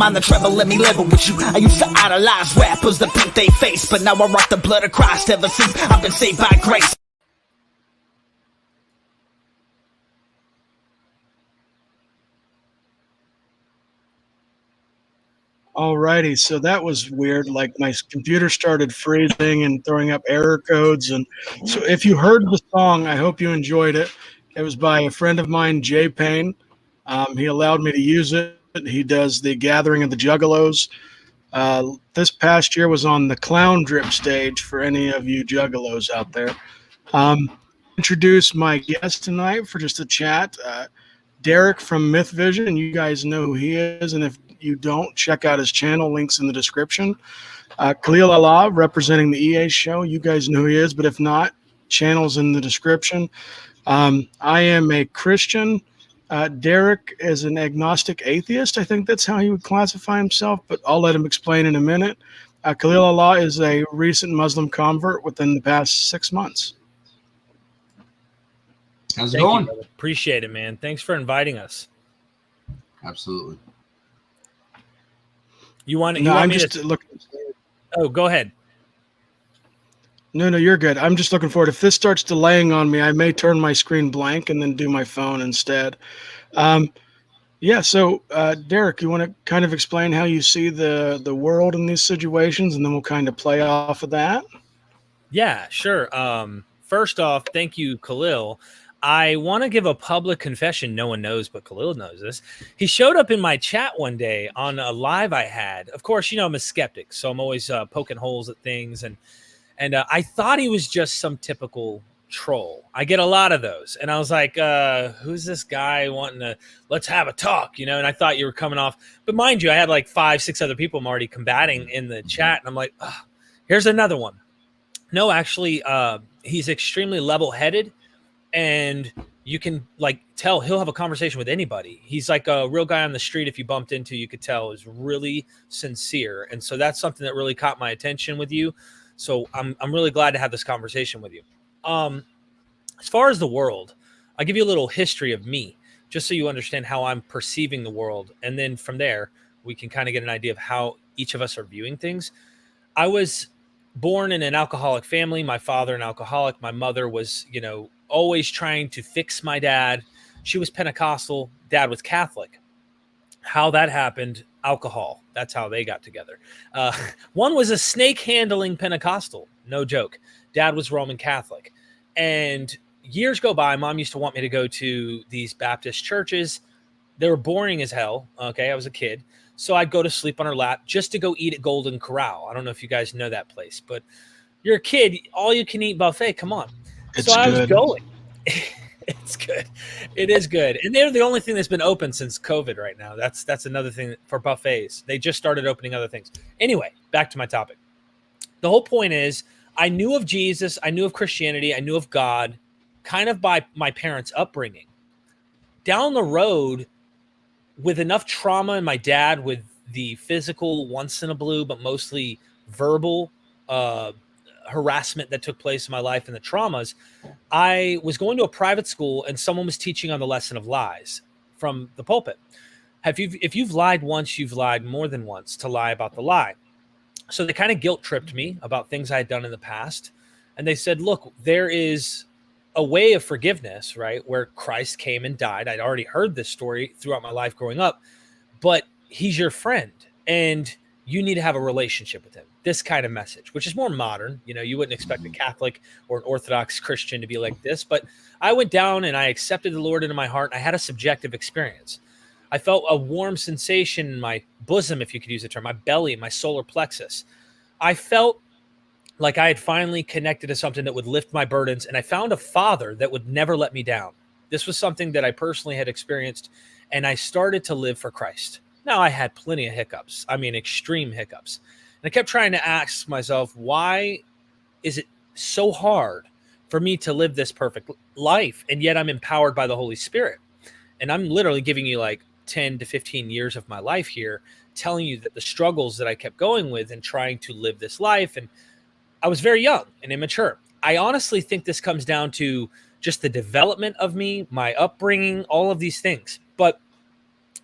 On the treble, let me level with you. I used to idolize rappers that paint they face, but now I rock the blood of Christ ever since I've been saved by grace. Alrighty, so that was weird. Like my computer started freezing and throwing up error codes. And so if you heard the song, I hope you enjoyed it. It was by a friend of mine, Jay Payne. He allowed me to use it. He does the Gathering of the Juggalos. This past year was on the Clown Drip stage for any of you Juggalos out there. Introduce my guest tonight for just a chat, Derek from Myth Vision. You guys know who he is, and if you don't, check out his channel. Links in the description. Khalil Allah, representing the EA show. You guys know who he is, but if not, channel's in the description. I am a Christian. Derek is an agnostic atheist. I think that's how he would classify himself, but I'll let him explain in a minute. Khalil Allah is a recent Muslim convert within the past 6 months. How's it going? You, appreciate it, man. Thanks for inviting us. Absolutely. You want? No, I'm just looking. Oh, go ahead. No, you're good. I'm just looking forward. If this starts delaying on me, I may turn my screen blank and then do my phone instead. Yeah, so Derek, you want to kind of explain how you see the world in these situations, and then we'll kind of play off of that? Yeah, sure. First off, thank you, Khalil. I want to give a public confession. No one knows, but Khalil knows this. He showed up in my chat one day on a live I had. Of course, you know, I'm a skeptic, so I'm always poking holes at things, and I thought he was just some typical troll. I get a lot of those. And I was like, who's this guy wanting to, let's have a talk, you know? And I thought you were coming off. But mind you, I had like 5-6 other people I'm already combating in the chat. And I'm like, oh, here's another one. No, actually, he's extremely level-headed. And you can like tell he'll have a conversation with anybody. He's like a real guy on the street. If you bumped into, you could tell is really sincere. And so that's something that really caught my attention with you. So I'm really glad to have this conversation with you. As far as the world, I'll give you a little history of me, just so you understand how I'm perceiving the world. And then from there, we can kind of get an idea of how each of us are viewing things. I was born in an alcoholic family. My father, an alcoholic. My mother was, you know, always trying to fix my dad. She was Pentecostal. Dad was Catholic. How that happened, alcohol. That's how they got together. One was a snake handling Pentecostal. No joke. Dad was Roman Catholic. And years go by. Mom used to want me to go to these Baptist churches. They were boring as hell. Okay. I was a kid. So I'd go to sleep on her lap just to go eat at Golden Corral. I don't know if you guys know that place, but you're a kid. All you can eat buffet. Come on. It's so I good. was going. It's good. It is good. And they're the only thing that's been open since COVID right now. That's another thing for buffets. They just started opening other things. Anyway, back to my topic. The whole point is I knew of Jesus. I knew of Christianity. I knew of God kind of by my parents' upbringing. Down the road, with enough trauma and my dad with the physical once in a blue, but mostly verbal harassment that took place in my life and the traumas, I was going to a private school and someone was teaching on the lesson of lies from the pulpit. If you've lied once, you've lied more than once to lie about the lie. So they kind of guilt tripped me about things I had done in the past. And they said, look, there is a way of forgiveness, right? Where Christ came and died. I'd already heard this story throughout my life growing up, but he's your friend and you need to have a relationship with him. This kind of message, which is more modern. You know, you wouldn't expect a Catholic or an Orthodox Christian to be like this, but I went down and I accepted the Lord into my heart. And I had a subjective experience. I felt a warm sensation in my bosom, if you could use the term, my belly, my solar plexus. I felt like I had finally connected to something that would lift my burdens. And I found a father that would never let me down. This was something that I personally had experienced. And I started to live for Christ. Now I had plenty of hiccups. I mean, extreme hiccups. And I kept trying to ask myself, why is it so hard for me to live this perfect life? And yet I'm empowered by the Holy Spirit. And I'm literally giving you like 10 to 15 years of my life here, telling you that the struggles that I kept going with and trying to live this life. And I was very young and immature. I honestly think this comes down to just the development of me, my upbringing, all of these things. But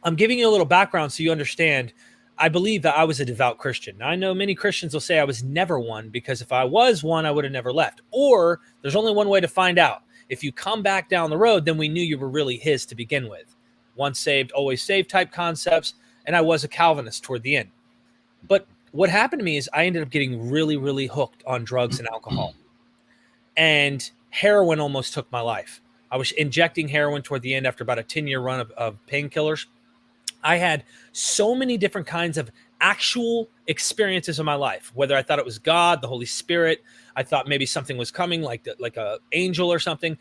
I'm giving you a little background so you understand I believe that I was a devout Christian. Now, I know many Christians will say I was never one, because if I was one, I would have never left. Or there's only one way to find out. If you come back down the road, then we knew you were really his to begin with. Once saved, always saved type concepts. And I was a Calvinist toward the end. But what happened to me is I ended up getting really, really hooked on drugs and alcohol. And heroin almost took my life. I was injecting heroin toward the end after about a 10-year run of painkillers. I had so many different kinds of actual experiences in my life, whether I thought it was God, the Holy Spirit, I thought maybe something was coming, like a angel or something.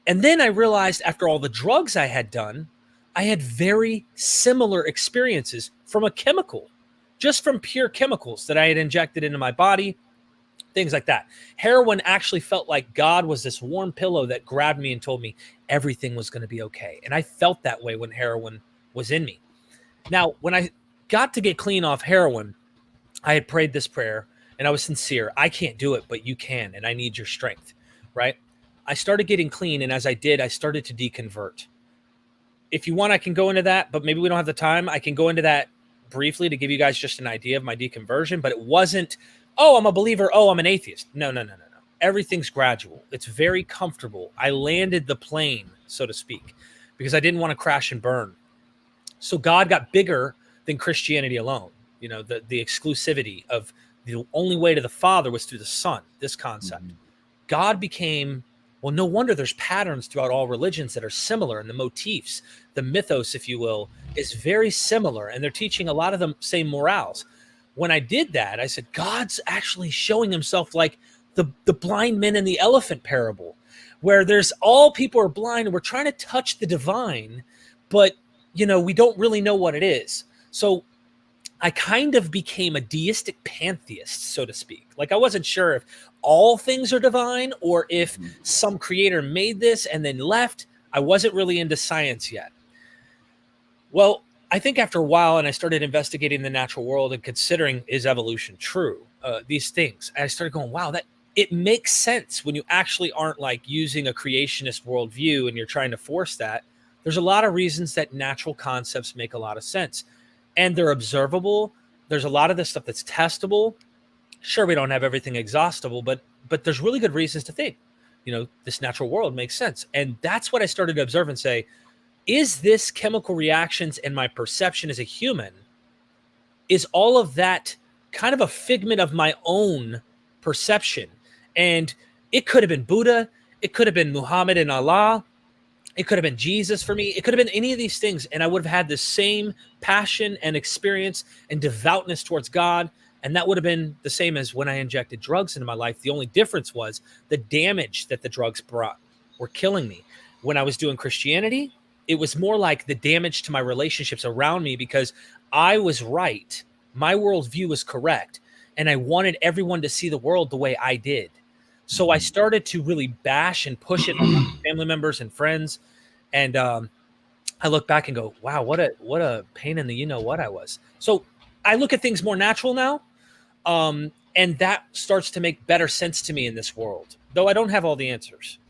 And then I realized after all the drugs I had done, I had very similar experiences from a chemical, just from pure chemicals that I had injected into my body, things like that. Heroin actually felt like God was this warm pillow that grabbed me and told me everything was going to be okay. And I felt that way when heroin was in me. Now, when I got to get clean off heroin, I had prayed this prayer and I was sincere. I can't do it, but you can, and I need your strength, right? I started getting clean, and as I did, I started to deconvert. If you want, I can go into that, but maybe we don't have the time. I can go into that briefly to give you guys just an idea of my deconversion, but it wasn't, oh, I'm a believer, oh, I'm an atheist. No. Everything's gradual. It's very comfortable. I landed the plane, so to speak, because I didn't want to crash and burn. So God got bigger than Christianity alone. You know, the exclusivity of the only way to the Father was through the Son, this concept. God became, well, no wonder there's patterns throughout all religions that are similar, and the motifs, the mythos, if you will, is very similar, and they're teaching a lot of the same morals. When I did that, I said, God's actually showing himself like the blind men in the elephant parable, where there's all people are blind, and we're trying to touch the divine, but you know, we don't really know what it is. So I kind of became a deistic pantheist, so to speak. Like I wasn't sure if all things are divine or if some creator made this and then left. I wasn't really into science yet. Well, I think after a while, and I started investigating the natural world and considering, is evolution true? These things. And I started going, wow, that it makes sense when you actually aren't like using a creationist worldview and you're trying to force that. There's a lot of reasons that natural concepts make a lot of sense, and they're observable. There's a lot of this stuff that's testable. Sure, we don't have everything exhaustible, but there's really good reasons to think, you know, this natural world makes sense. And that's what I started to observe and say, is this chemical reactions and my perception as a human, is all of that kind of a figment of my own perception? And it could have been Buddha. It could have been Muhammad and Allah. It could have been Jesus for me. It could have been any of these things. And I would have had the same passion and experience and devoutness towards God. And that would have been the same as when I injected drugs into my life. The only difference was the damage that the drugs brought were killing me. When I was doing Christianity, it was more like the damage to my relationships around me, because I was right. My worldview was correct. And I wanted everyone to see the world the way I did. So I started to really bash and push it on my family members and friends. And I look back and go, wow, what a pain in the you-know-what I was. So I look at things more natural now. And that starts to make better sense to me in this world, though I don't have all the answers.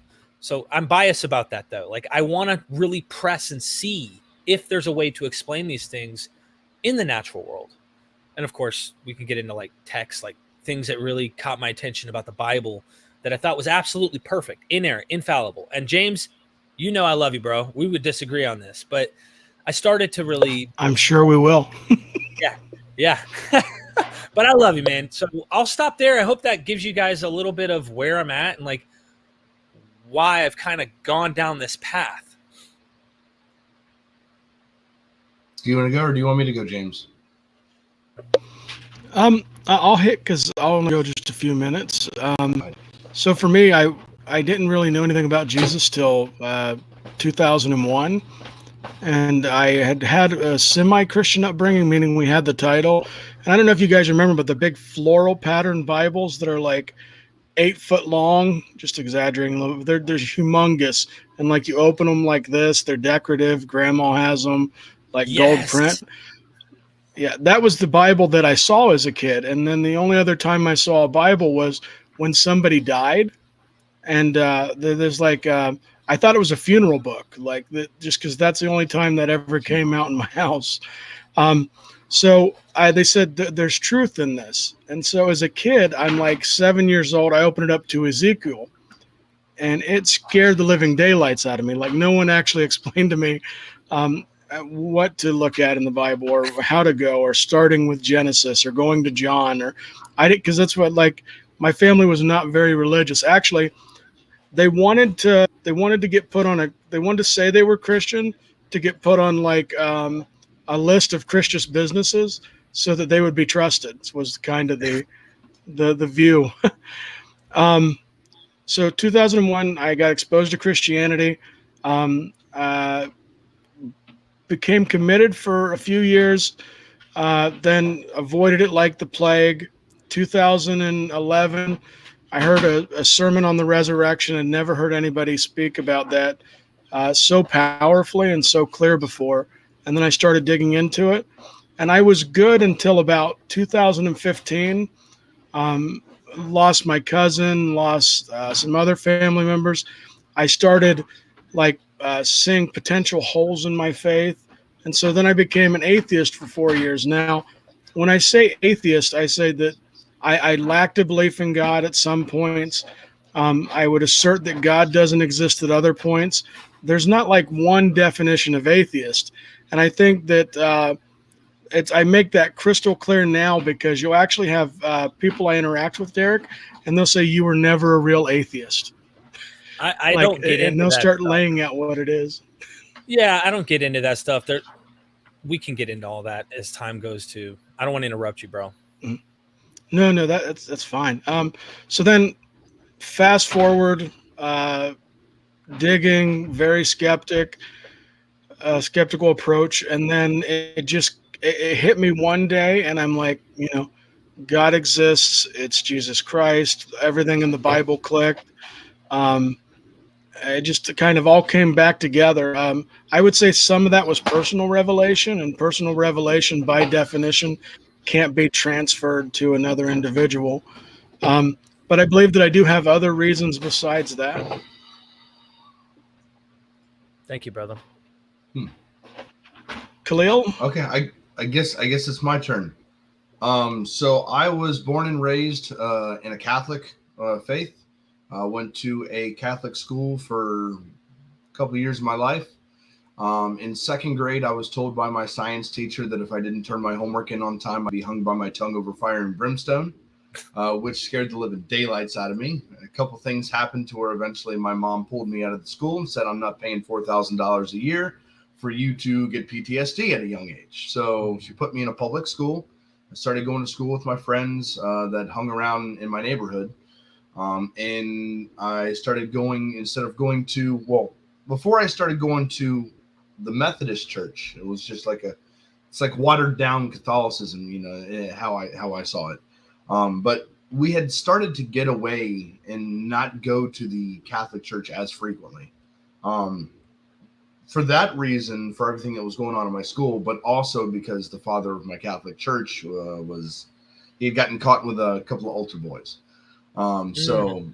So I'm biased about that, though. Like, I want to really press and see if there's a way to explain these things in the natural world. And of course, we can get into like text, like things that really caught my attention about the Bible that I thought was absolutely perfect, inerrant, infallible. And James, you know I love you, bro. We would disagree on this, but I started to really... I'm sure we will. Yeah. But I love you, man. So I'll stop there. I hope that gives you guys a little bit of where I'm at and like why I've kind of gone down this path. Do you want to go, or do you want me to go, James? I'll hit, because I'll only go just a few minutes. So for me, I didn't really know anything about Jesus till 2001. And I had a semi-Christian upbringing, meaning we had the title. And I don't know if you guys remember, but the big floral pattern Bibles that are like 8 foot long, just exaggerating a little, they're humongous. And like you open them like this, they're decorative. Grandma has them, like gold print. Yeah, that was the Bible that I saw as a kid. And then the only other time I saw a Bible was when somebody died. And there's like, I thought it was a funeral book, like that, just because that's the only time that ever came out in my house. So they said there's truth in this. And so as a kid, I'm like 7 years old. I opened it up to Ezekiel, and it scared the living daylights out of me. Like no one actually explained to me what to look at in the Bible, or how to go, or starting with Genesis, or going to John, or I did, because that's what, like, my family was not very religious. Actually, they wanted to get put on they wanted to say they were Christian, to get put on like a list of Christian businesses so that they would be trusted. Was kind of the view. So 2001, I got exposed to Christianity. Became committed for a few years, then avoided it like the plague. 2011, I heard a sermon on the resurrection, and never heard anybody speak about that so powerfully and so clear before. And then I started digging into it, and I was good until about 2015. Lost my cousin, lost some other family members. I started seeing potential holes in my faith. And so then I became an atheist for 4 years. Now, when I say atheist, I say that I lacked a belief in God at some points. I would assert that God doesn't exist at other points. There's not like one definition of atheist. And I think that I make that crystal clear now, because you'll actually have people I interact with, Derek, and they'll say, you were never a real atheist. I don't get into and they'll that start stuff. laying out what it is. Yeah, I don't get into that stuff. We can get into all that as time goes too. I don't want to interrupt you, bro. No, that's fine. So then fast forward, digging, very skeptical approach. And then it hit me one day, and I'm like, God exists. It's Jesus Christ. Everything in the Bible clicked. It just kind of all came back together. I would say some of that was personal revelation, and personal revelation by definition can't be transferred to another individual. But I believe that I do have other reasons besides that. Thank you, brother. Khalil? Okay, I guess it's my turn. So I was born and raised in a Catholic faith. Went to a Catholic school for a couple of years of my life. In second grade, I was told by my science teacher that if I didn't turn my homework in on time, I'd be hung by my tongue over fire and brimstone, which scared the living daylights out of me. A couple things happened to where eventually my mom pulled me out of the school and said, I'm not paying $4,000 a year for you to get PTSD at a young age. So she put me in a public school. I started going to school with my friends that hung around in my neighborhood. And I started going, before I started going to the Methodist church, it was just it's like watered down Catholicism, how I saw it. But we had started to get away and not go to the Catholic church as frequently. For that reason, for everything that was going on in my school, but also because the father of my Catholic church he had gotten caught with a couple of altar boys. So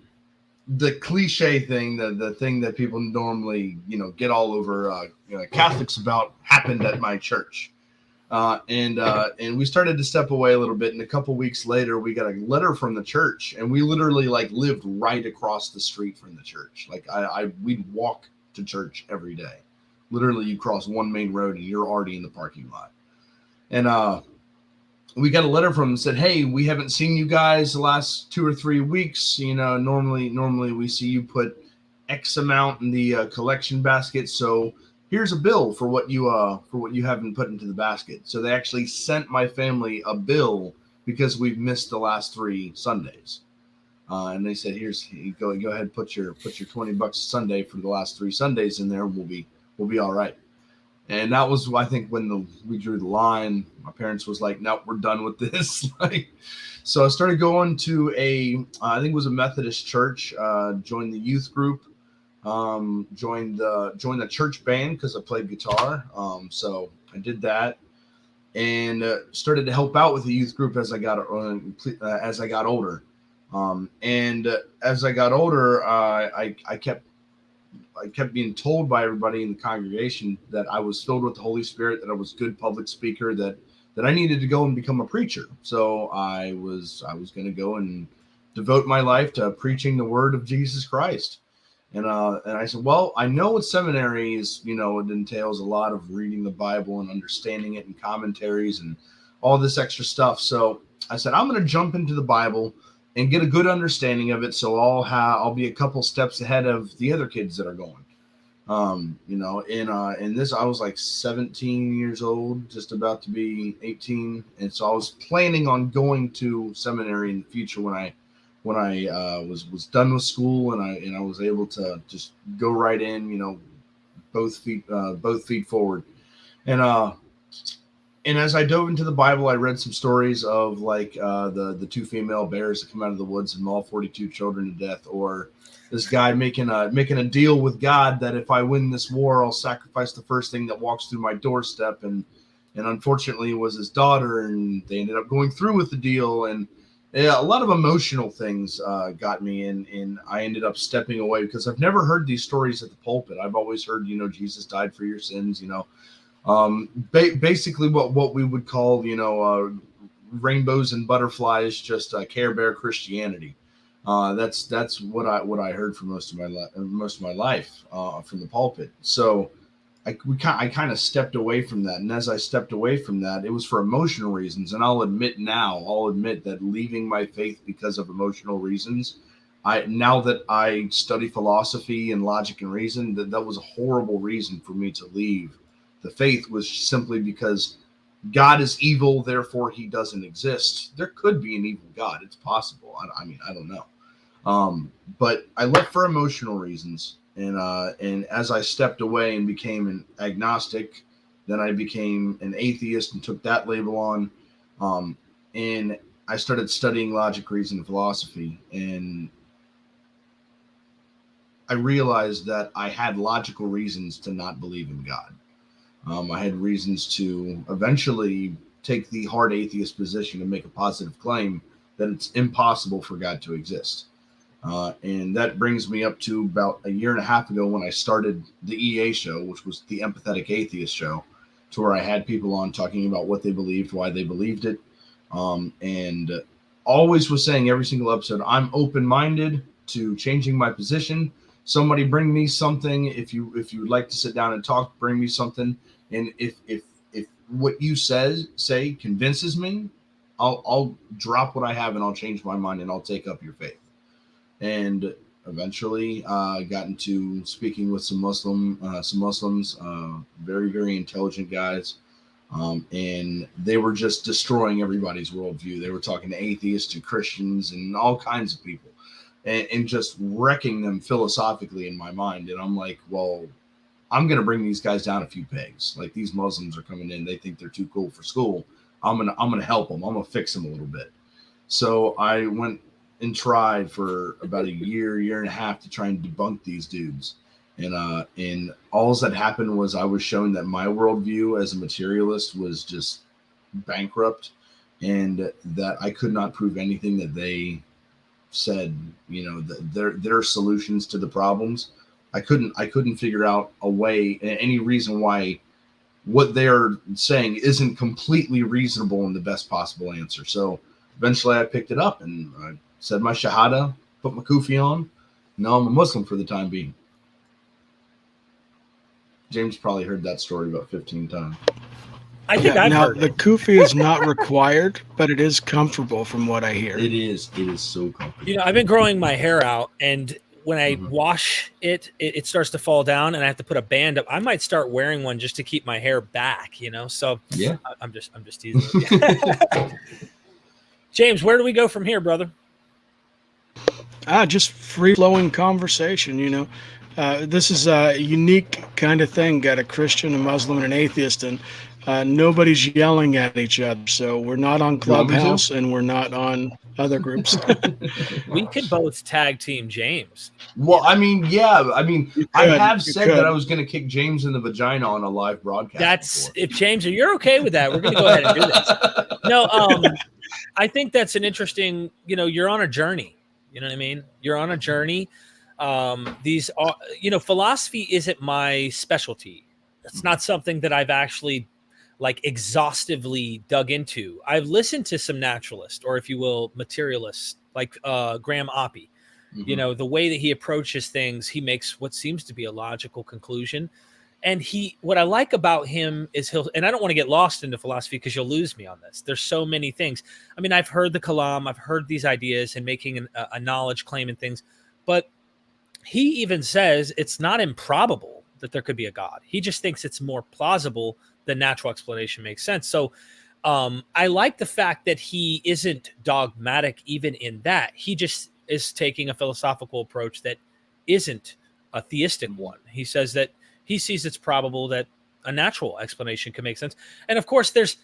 the cliche thing, the thing that people normally, get all over Catholics about happened at my church. And we started to step away a little bit. And a couple weeks later, we got a letter from the church, and we literally lived right across the street from the church. We'd walk to church every day. Literally, you cross one main road and you're already in the parking lot. And, we got a letter from them that said, hey, we haven't seen you guys the last 2 or 3 weeks. Normally we see you put X amount in the collection basket. So here's a bill for what you haven't put into the basket. So they actually sent my family a bill because we've missed the last 3 Sundays. And they said, go ahead, put your $20 a Sunday for the last 3 Sundays in there. We'll be all right. And that was, I think, when we drew the line. My parents was like, "Nope, we're done with this." So I started going to I think it was a Methodist church. Joined the youth group. Joined the church band because I played guitar. So I did that, and started to help out with the youth group as I got older. And as I got older, I kept being told by everybody in the congregation that I was filled with the Holy Spirit, that I was a good public speaker, that that I needed to go and become a preacher. So I was going to go and devote my life to preaching the word of Jesus Christ. And I said, well, I know what seminary is, it entails a lot of reading the Bible and understanding it and commentaries and all this extra stuff. So I said, I'm going to jump into the Bible and get a good understanding of it. So I'll be a couple steps ahead of the other kids that are going. In this, I was like 17 years old, just about to be 18. And so I was planning on going to seminary in the future when I was done with school and I was able to just go right in, both feet forward. And as I dove into the Bible, I read some stories of like the two female bears that come out of the woods and maul 42 children to death, or this guy making a deal with God that if I win this war, I'll sacrifice the first thing that walks through my doorstep. And unfortunately, it was his daughter, and they ended up going through with the deal. And a lot of emotional things got me, and I ended up stepping away because I've never heard these stories at the pulpit. I've always heard, Jesus died for your sins, basically what we would call, rainbows and butterflies, just Care Bear Christianity. That's what I heard for most of my life from the pulpit. So I kind of stepped away from that. And as I stepped away from that, it was for emotional reasons. And I'll admit that leaving my faith because of emotional reasons, now that I study philosophy and logic and reason, that was a horrible reason for me to leave the faith, was simply because God is evil, therefore he doesn't exist. There could be an evil God. It's possible. I mean, I don't know. But I left for emotional reasons. And as I stepped away and became an agnostic, then I became an atheist and took that label on. And I started studying logic, reason, and philosophy. And I realized that I had logical reasons to not believe in God. I had reasons to eventually take the hard atheist position and make a positive claim that it's impossible for God to exist. And that brings me up to about a year and a half ago when I started the EA show, which was the Empathetic Atheist show, to where I had people on talking about what they believed, why they believed it. And always was saying every single episode, I'm open-minded to changing my position. Somebody bring me something. If you would like to sit down and talk, bring me something. And if what you say convinces me, I'll drop what I have and I'll change my mind and I'll take up your faith. And eventually got into speaking with some Muslims, very, very intelligent guys. And they were just destroying everybody's worldview. They were talking to atheists, to Christians, and all kinds of people, and just wrecking them philosophically in my mind. And I'm like, well, I'm going to bring these guys down a few pegs. Like, these Muslims are coming in. They think they're too cool for school. I'm going to help them. I'm going to fix them a little bit. So I went and tried for about a year and a half to try and debunk these dudes. And all that happened was I was shown that my worldview as a materialist was just bankrupt, and that I could not prove anything that they said, their solutions to the problems. I couldn't figure out a way, any reason why what they're saying isn't completely reasonable and the best possible answer. So eventually I picked it up and I said my Shahada, put my kufi on. Now I'm a Muslim for the time being. James probably heard that story about 15 times. I think I've heard the kufi is not required, but it is comfortable from what I hear. It is so comfortable. I've been growing my hair out, and when I wash it starts to fall down, and I have to put a band up. I might start wearing one just to keep my hair back, So yeah, I'm just teasing. James, where do we go from here, brother? Just free flowing conversation. This is a unique kind of thing. Got a Christian, a Muslim, and an atheist, and nobody's yelling at each other. So we're not on Clubhouse, and we're not on other groups. We could both tag team James. Well, I mean, I have said that I was going to kick James in the vagina on a live broadcast. If James, you're okay with that, we're going to go ahead and do this. No, I think that's an interesting. You're on a journey. You know what I mean? You're on a journey. These are, philosophy isn't my specialty. It's not something that I've actually like exhaustively dug into. I've listened to some naturalists, or if you will, materialists, like Graham Oppie. Mhm. You know, the way that he approaches things, he makes what seems to be a logical conclusion. And what I like about him is and I don't want to get lost into philosophy because you'll lose me on this. There's so many things. I mean, I've heard the Kalam, I've heard these ideas and making a knowledge claim and things, but he even says it's not improbable that there could be a God. He just thinks it's more plausible than natural explanation makes sense. So I like the fact that he isn't dogmatic even in that. He just is taking a philosophical approach that isn't a theistic one. He says that he sees it's probable that a natural explanation can make sense. And of course, there's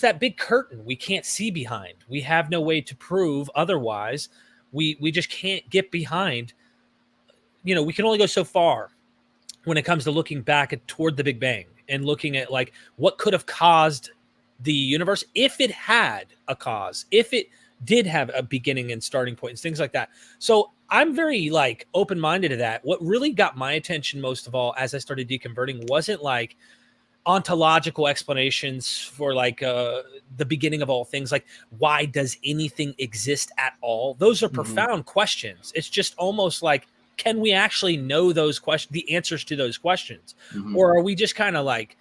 that big curtain we can't see behind. We have no way to prove otherwise. We just can't get behind. You know, we can only go so far when it comes to looking back toward the Big Bang and looking at like what could have caused the universe if it had a cause, if it did have a beginning and starting point and things like that. So I'm very like open-minded to that. What really got my attention most of all as I started deconverting wasn't like ontological explanations for like the beginning of all things, like why does anything exist at all? Those are profound questions. It's just almost like, can we actually know those questions, the answers to those questions? Or are we just kind of like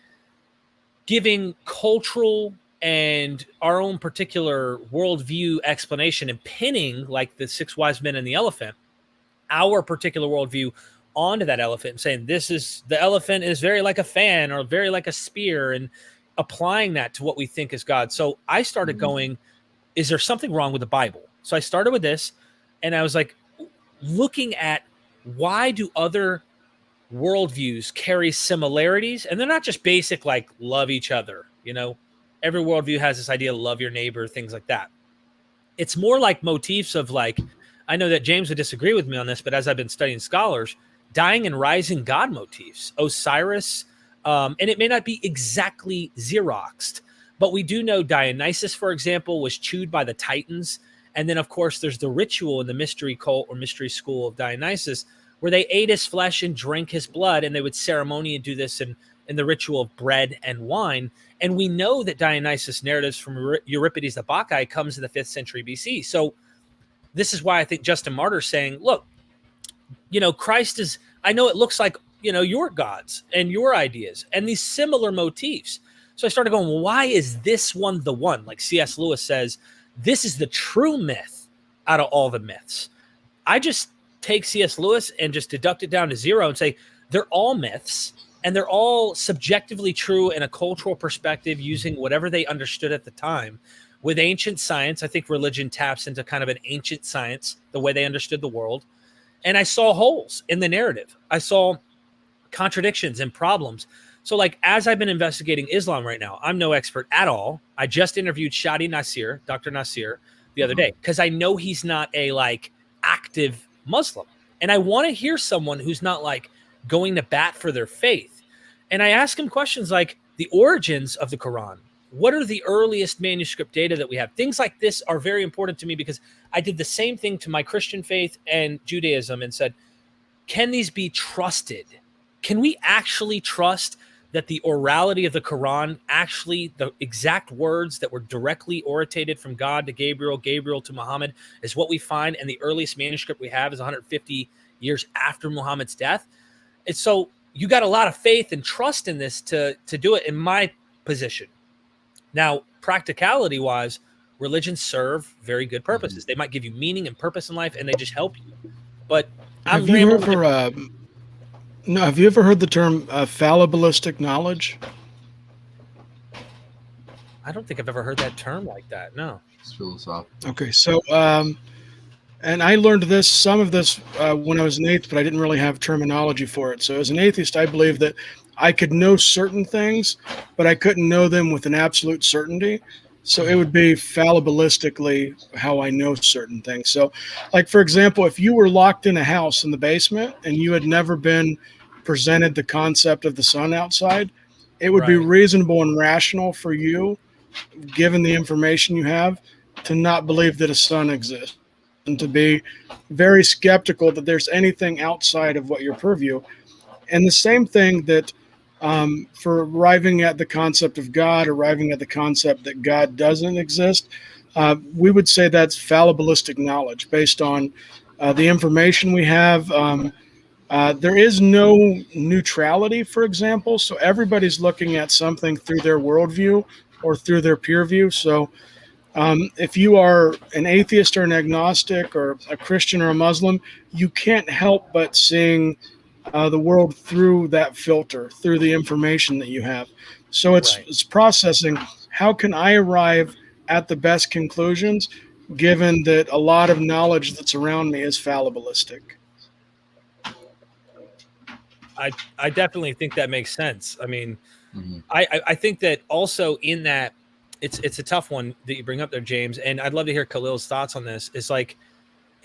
giving cultural and our own particular worldview explanation and pinning, like the 6 wise men and the elephant, our particular worldview onto that elephant and saying, the elephant is very like a fan or very like a spear, and applying that to what we think is God. So I started going, is there something wrong with the Bible? So I started with this, and I was like looking at why do other worldviews carry similarities? And they're not just basic, like love each other. You know, every worldview has this idea of love your neighbor, things like that. It's more like motifs of like, I know that James would disagree with me on this, but as I've been studying scholars, dying and rising God motifs, Osiris, and it may not be exactly Xeroxed, but we do know Dionysus, for example, was chewed by the Titans. And then, of course, there's the ritual in the mystery cult or mystery school of Dionysus, where they ate his flesh and drank his blood, and they would ceremony and do this in the ritual of bread and wine. And we know that Dionysus narratives from Euripides the Bacchae comes in the 5th century BC. So this is why I think Justin Martyr's saying, look, you know, Christ is, I know it looks like, you know, your gods and your ideas and these similar motifs. So I started going, well, why is this one the one? Like C.S. Lewis says, this is the true myth out of all the myths. I just take C.S. Lewis and just deduct it down to zero and say they're all myths and they're all subjectively true in a cultural perspective using whatever they understood at the time. With ancient science, I think religion taps into kind of an ancient science, the way they understood the world. And I saw holes in the narrative. I saw contradictions and problems. So like, as I've been investigating Islam right now, I'm no expert at all. I just interviewed Shadi Nasir, Dr. Nasir, the other day, because I know he's not a like active Muslim. And I want to hear someone who's not like going to bat for their faith. And I ask him questions like the origins of the Quran. What are the earliest manuscript data that we have? Things like this are very important to me because I did the same thing to my Christian faith and Judaism and said, can these be trusted? Can we actually trust that the orality of the Quran, actually the exact words that were directly orated from God to Gabriel, Gabriel to Muhammad, is what we find, and the earliest manuscript we have is 150 years after Muhammad's death? And so you got a lot of faith and trust in this to do it in my position. Now, practicality-wise, religions serve very good purposes. They might give you meaning and purpose in life, and they just help you. But have you ever heard the term fallibilistic knowledge? I don't think I've ever heard that term like that. No. It's philosophical. Okay, so and I learned some of this when I was an atheist, but I didn't really have terminology for it. So as an atheist, I believe that I could know certain things, but I couldn't know them with an absolute certainty. So it would be fallibilistically how I know certain things. So like, for example, if you were locked in a house in the basement and you had never been presented the concept of the sun outside, it would be reasonable and rational for you, given the information you have, to not believe that a sun exists and to be very skeptical that there's anything outside of what your purview. And the same thing that for arriving at the concept of God, arriving at the concept that God doesn't exist. We would say that's fallibilistic knowledge based on the information we have. There is no neutrality, for example, so everybody's looking at something through their worldview or through their peer view. So if you are an atheist or an agnostic or a Christian or a Muslim, you can't help but seeing the world through that filter, through the information that you have. So it's processing. How can I arrive at the best conclusions, given that a lot of knowledge that's around me is fallibilistic? I definitely think that makes sense. I mean, I think that also in that it's a tough one that you bring up there, James, and I'd love to hear Khalil's thoughts on this. It's like,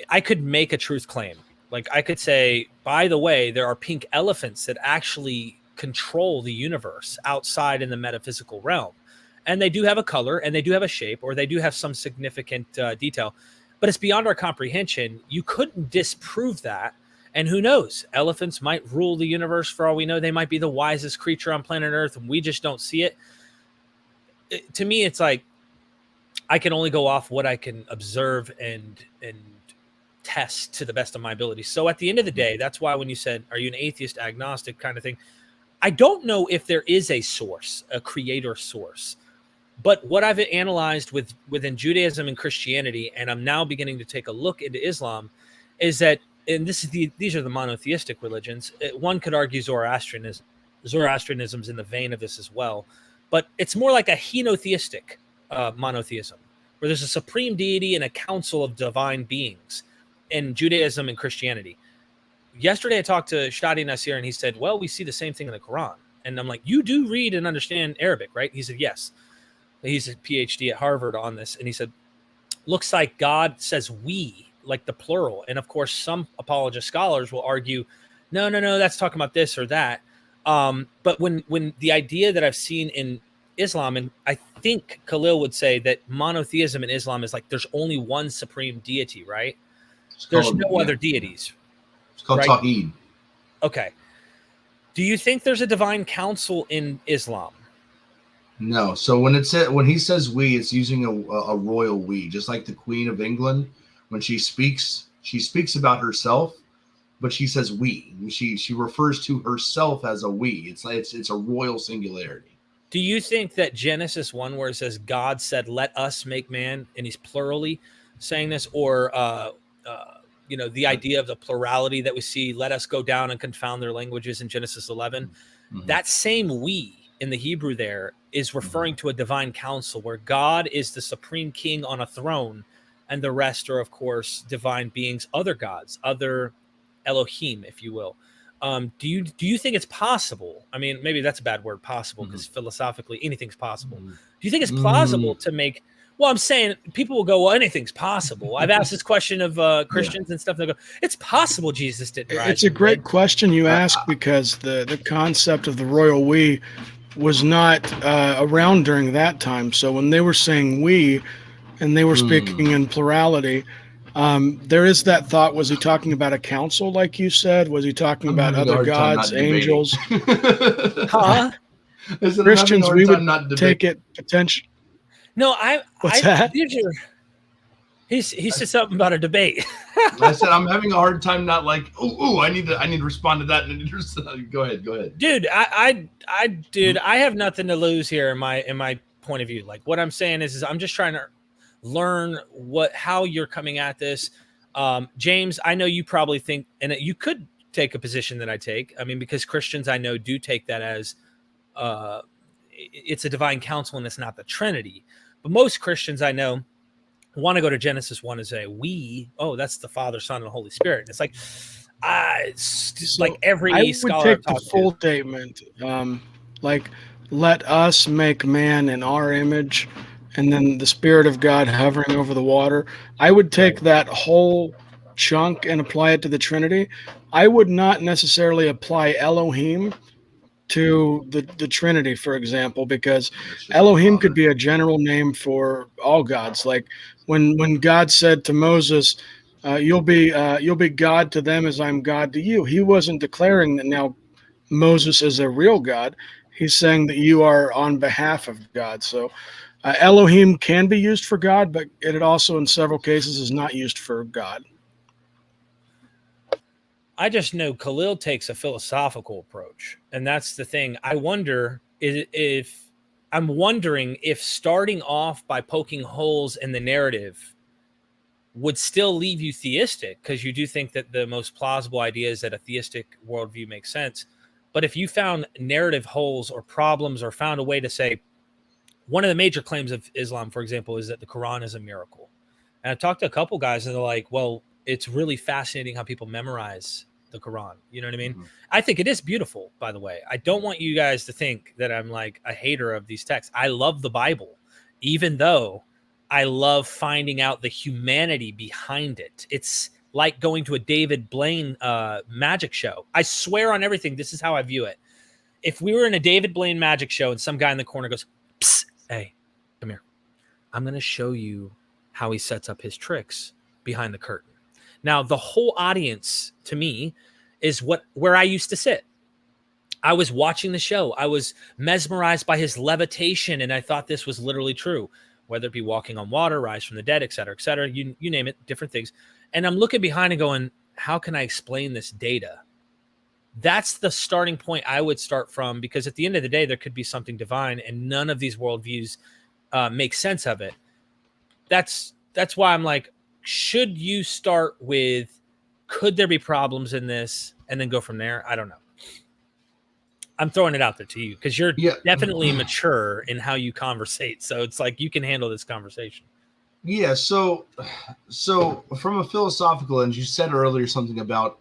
I could make a truth claim. Like I could say, by the way, there are pink elephants that actually control the universe outside in the metaphysical realm. And they do have a color and they do have a shape, or they do have some significant detail, but it's beyond our comprehension. You couldn't disprove that. And who knows? Elephants might rule the universe for all we know. They might be the wisest creature on planet Earth, and we just don't see it. To me, it's like I can only go off what I can observe and test to the best of my ability. So at the end of the day, that's why when you said, are you an atheist, agnostic kind of thing? I don't know if there is a source, a creator source. But what I've analyzed within Judaism and Christianity, and I'm now beginning to take a look into Islam, is that, and these are the monotheistic religions. One could argue Zoroastrianism. Zoroastrianism's in the vein of this as well, but it's more like a henotheistic monotheism, where there's a supreme deity and a council of divine beings in Judaism and Christianity. Yesterday, I talked to Shadi Nasir, and he said, well, we see the same thing in the Quran. And I'm like, you do read and understand Arabic, right? He said, yes. He's a PhD at Harvard on this. And he said, looks like God says we, like the plural. And of course, some apologist scholars will argue, no, that's talking about this or that. But when the idea that I've seen in Islam, and I think Khalil would say that monotheism in Islam is like there's only one supreme deity, right? There's no other deities. It's called Tawheed. Okay. Do you think there's a divine council in Islam? No. So when he says we, it's using a royal we, just like the Queen of England. When she speaks about herself, but she says we. She refers to herself as a we. It's like it's a royal singularity. Do you think that Genesis 1, where it says God said, "Let us make man," and he's plurally saying this, or the idea of the plurality that we see, "Let us go down and confound their languages" in Genesis 11, that same we in the Hebrew there is referring to a divine council where God is the supreme king on a throne, and the rest are, of course, divine beings, other gods, other Elohim, if you will. Do you think it's possible? I mean, maybe that's a bad word, possible, because philosophically anything's possible. Do you think it's plausible to make? Well, I'm saying people will go, well, anything's possible. I've asked this question of Christians and stuff. They go, it's possible Jesus didn't rise. It's a great question you ask, because the concept of the royal we was not around during that time. So when they were saying we, and they were speaking in plurality, there is that thought. Was he talking about a council, like you said? Was he talking about other gods, angels? Christians, we would take it potential. No, What's that? He said something about a debate. I said I'm having a hard time not like, I need to respond to that. Go ahead. Dude, I have nothing to lose here in my point of view. Like, what I'm saying is I'm just trying to learn how you're coming at this. James, I know you probably think, and you could take a position that I take. I mean, because Christians I know do take that as it's a divine council and it's not the Trinity. But most Christians I know want to go to Genesis 1 and say, that's the Father, Son, and the Holy Spirit. And it's like, like every scholar I would take the full statement, like, let us make man in our image, and then the Spirit of God hovering over the water. I would take that whole chunk and apply it to the Trinity. I would not necessarily apply Elohim to the Trinity, for example, because Elohim could be a general name for all gods. Like when God said to Moses, you'll be God to them as I'm God to you. He wasn't declaring that now Moses is a real God. He's saying that you are on behalf of God. So Elohim can be used for God, but it also in several cases is not used for God. I just know Khalil takes a philosophical approach, and that's the thing. I'm wondering if starting off by poking holes in the narrative would still leave you theistic, because you do think that the most plausible idea is that a theistic worldview makes sense. But if you found narrative holes or problems, or found a way to say, one of the major claims of Islam, for example, is that the Quran is a miracle. And I talked to a couple guys and they're like, well, it's really fascinating how people memorize the Quran. You know what I mean? Mm-hmm. I think it is beautiful, by the way. I don't want you guys to think that I'm like a hater of these texts. I love the Bible, even though I love finding out the humanity behind it. It's like going to a David Blaine magic show. I swear on everything, this is how I view it. If we were in a David Blaine magic show and some guy in the corner goes, "Psst, hey, come here. I'm going to show you how he sets up his tricks behind the curtain." Now, the whole audience, to me, is where I used to sit. I was watching the show. I was mesmerized by his levitation, and I thought this was literally true, whether it be walking on water, rise from the dead, et cetera, you name it, different things. And I'm looking behind and going, how can I explain this data? That's the starting point I would start from, because at the end of the day, there could be something divine, and none of these worldviews make sense of it. That's why I'm like, should you start with, could there be problems in this, and then go from there? I don't know. I'm throwing it out there to you because you're definitely mature in how you conversate. So it's like you can handle this conversation. Yeah. So from a philosophical end, you said earlier something about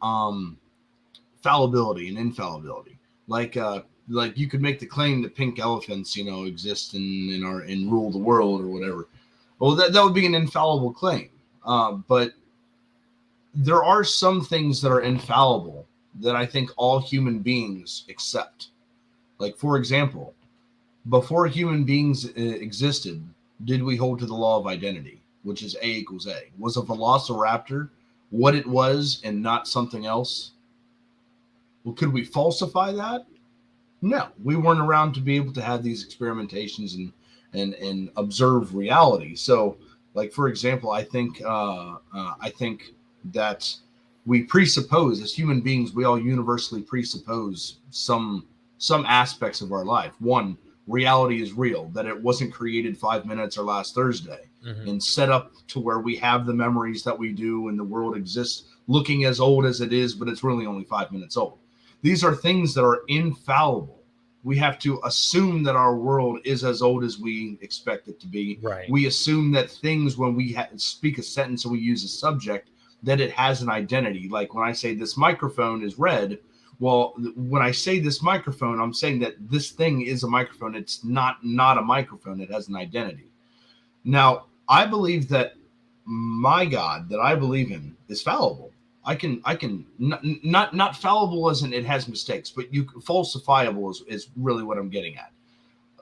fallibility and infallibility. Like you could make the claim that pink elephants, exist and rule the world or whatever. Well, that would be an infallible claim. But there are some things that are infallible that I think all human beings accept. Like, for example, before human beings existed, did we hold to the law of identity, which is A equals A? Was a velociraptor what it was and not something else? Well, could we falsify that? No, we weren't around to be able to have these experimentations and observe reality. So, like, for example, I think that we presuppose, as human beings, we all universally presuppose some aspects of our life. One, reality is real, that it wasn't created 5 minutes or last Thursday, and set up to where we have the memories that we do, and the world exists looking as old as it is, but it's really only 5 minutes old. These are things that are infallible. We have to assume that our world is as old as we expect it to be. Right. We assume that things, when we speak a sentence and we use a subject, that it has an identity. Like when I say this microphone is red, well, when I say this microphone, I'm saying that this thing is a microphone. It's not a microphone. It has an identity. Now, I believe that my God that I believe in is fallible. I can not fallible as in it has mistakes, but falsifiable is really what I'm getting at.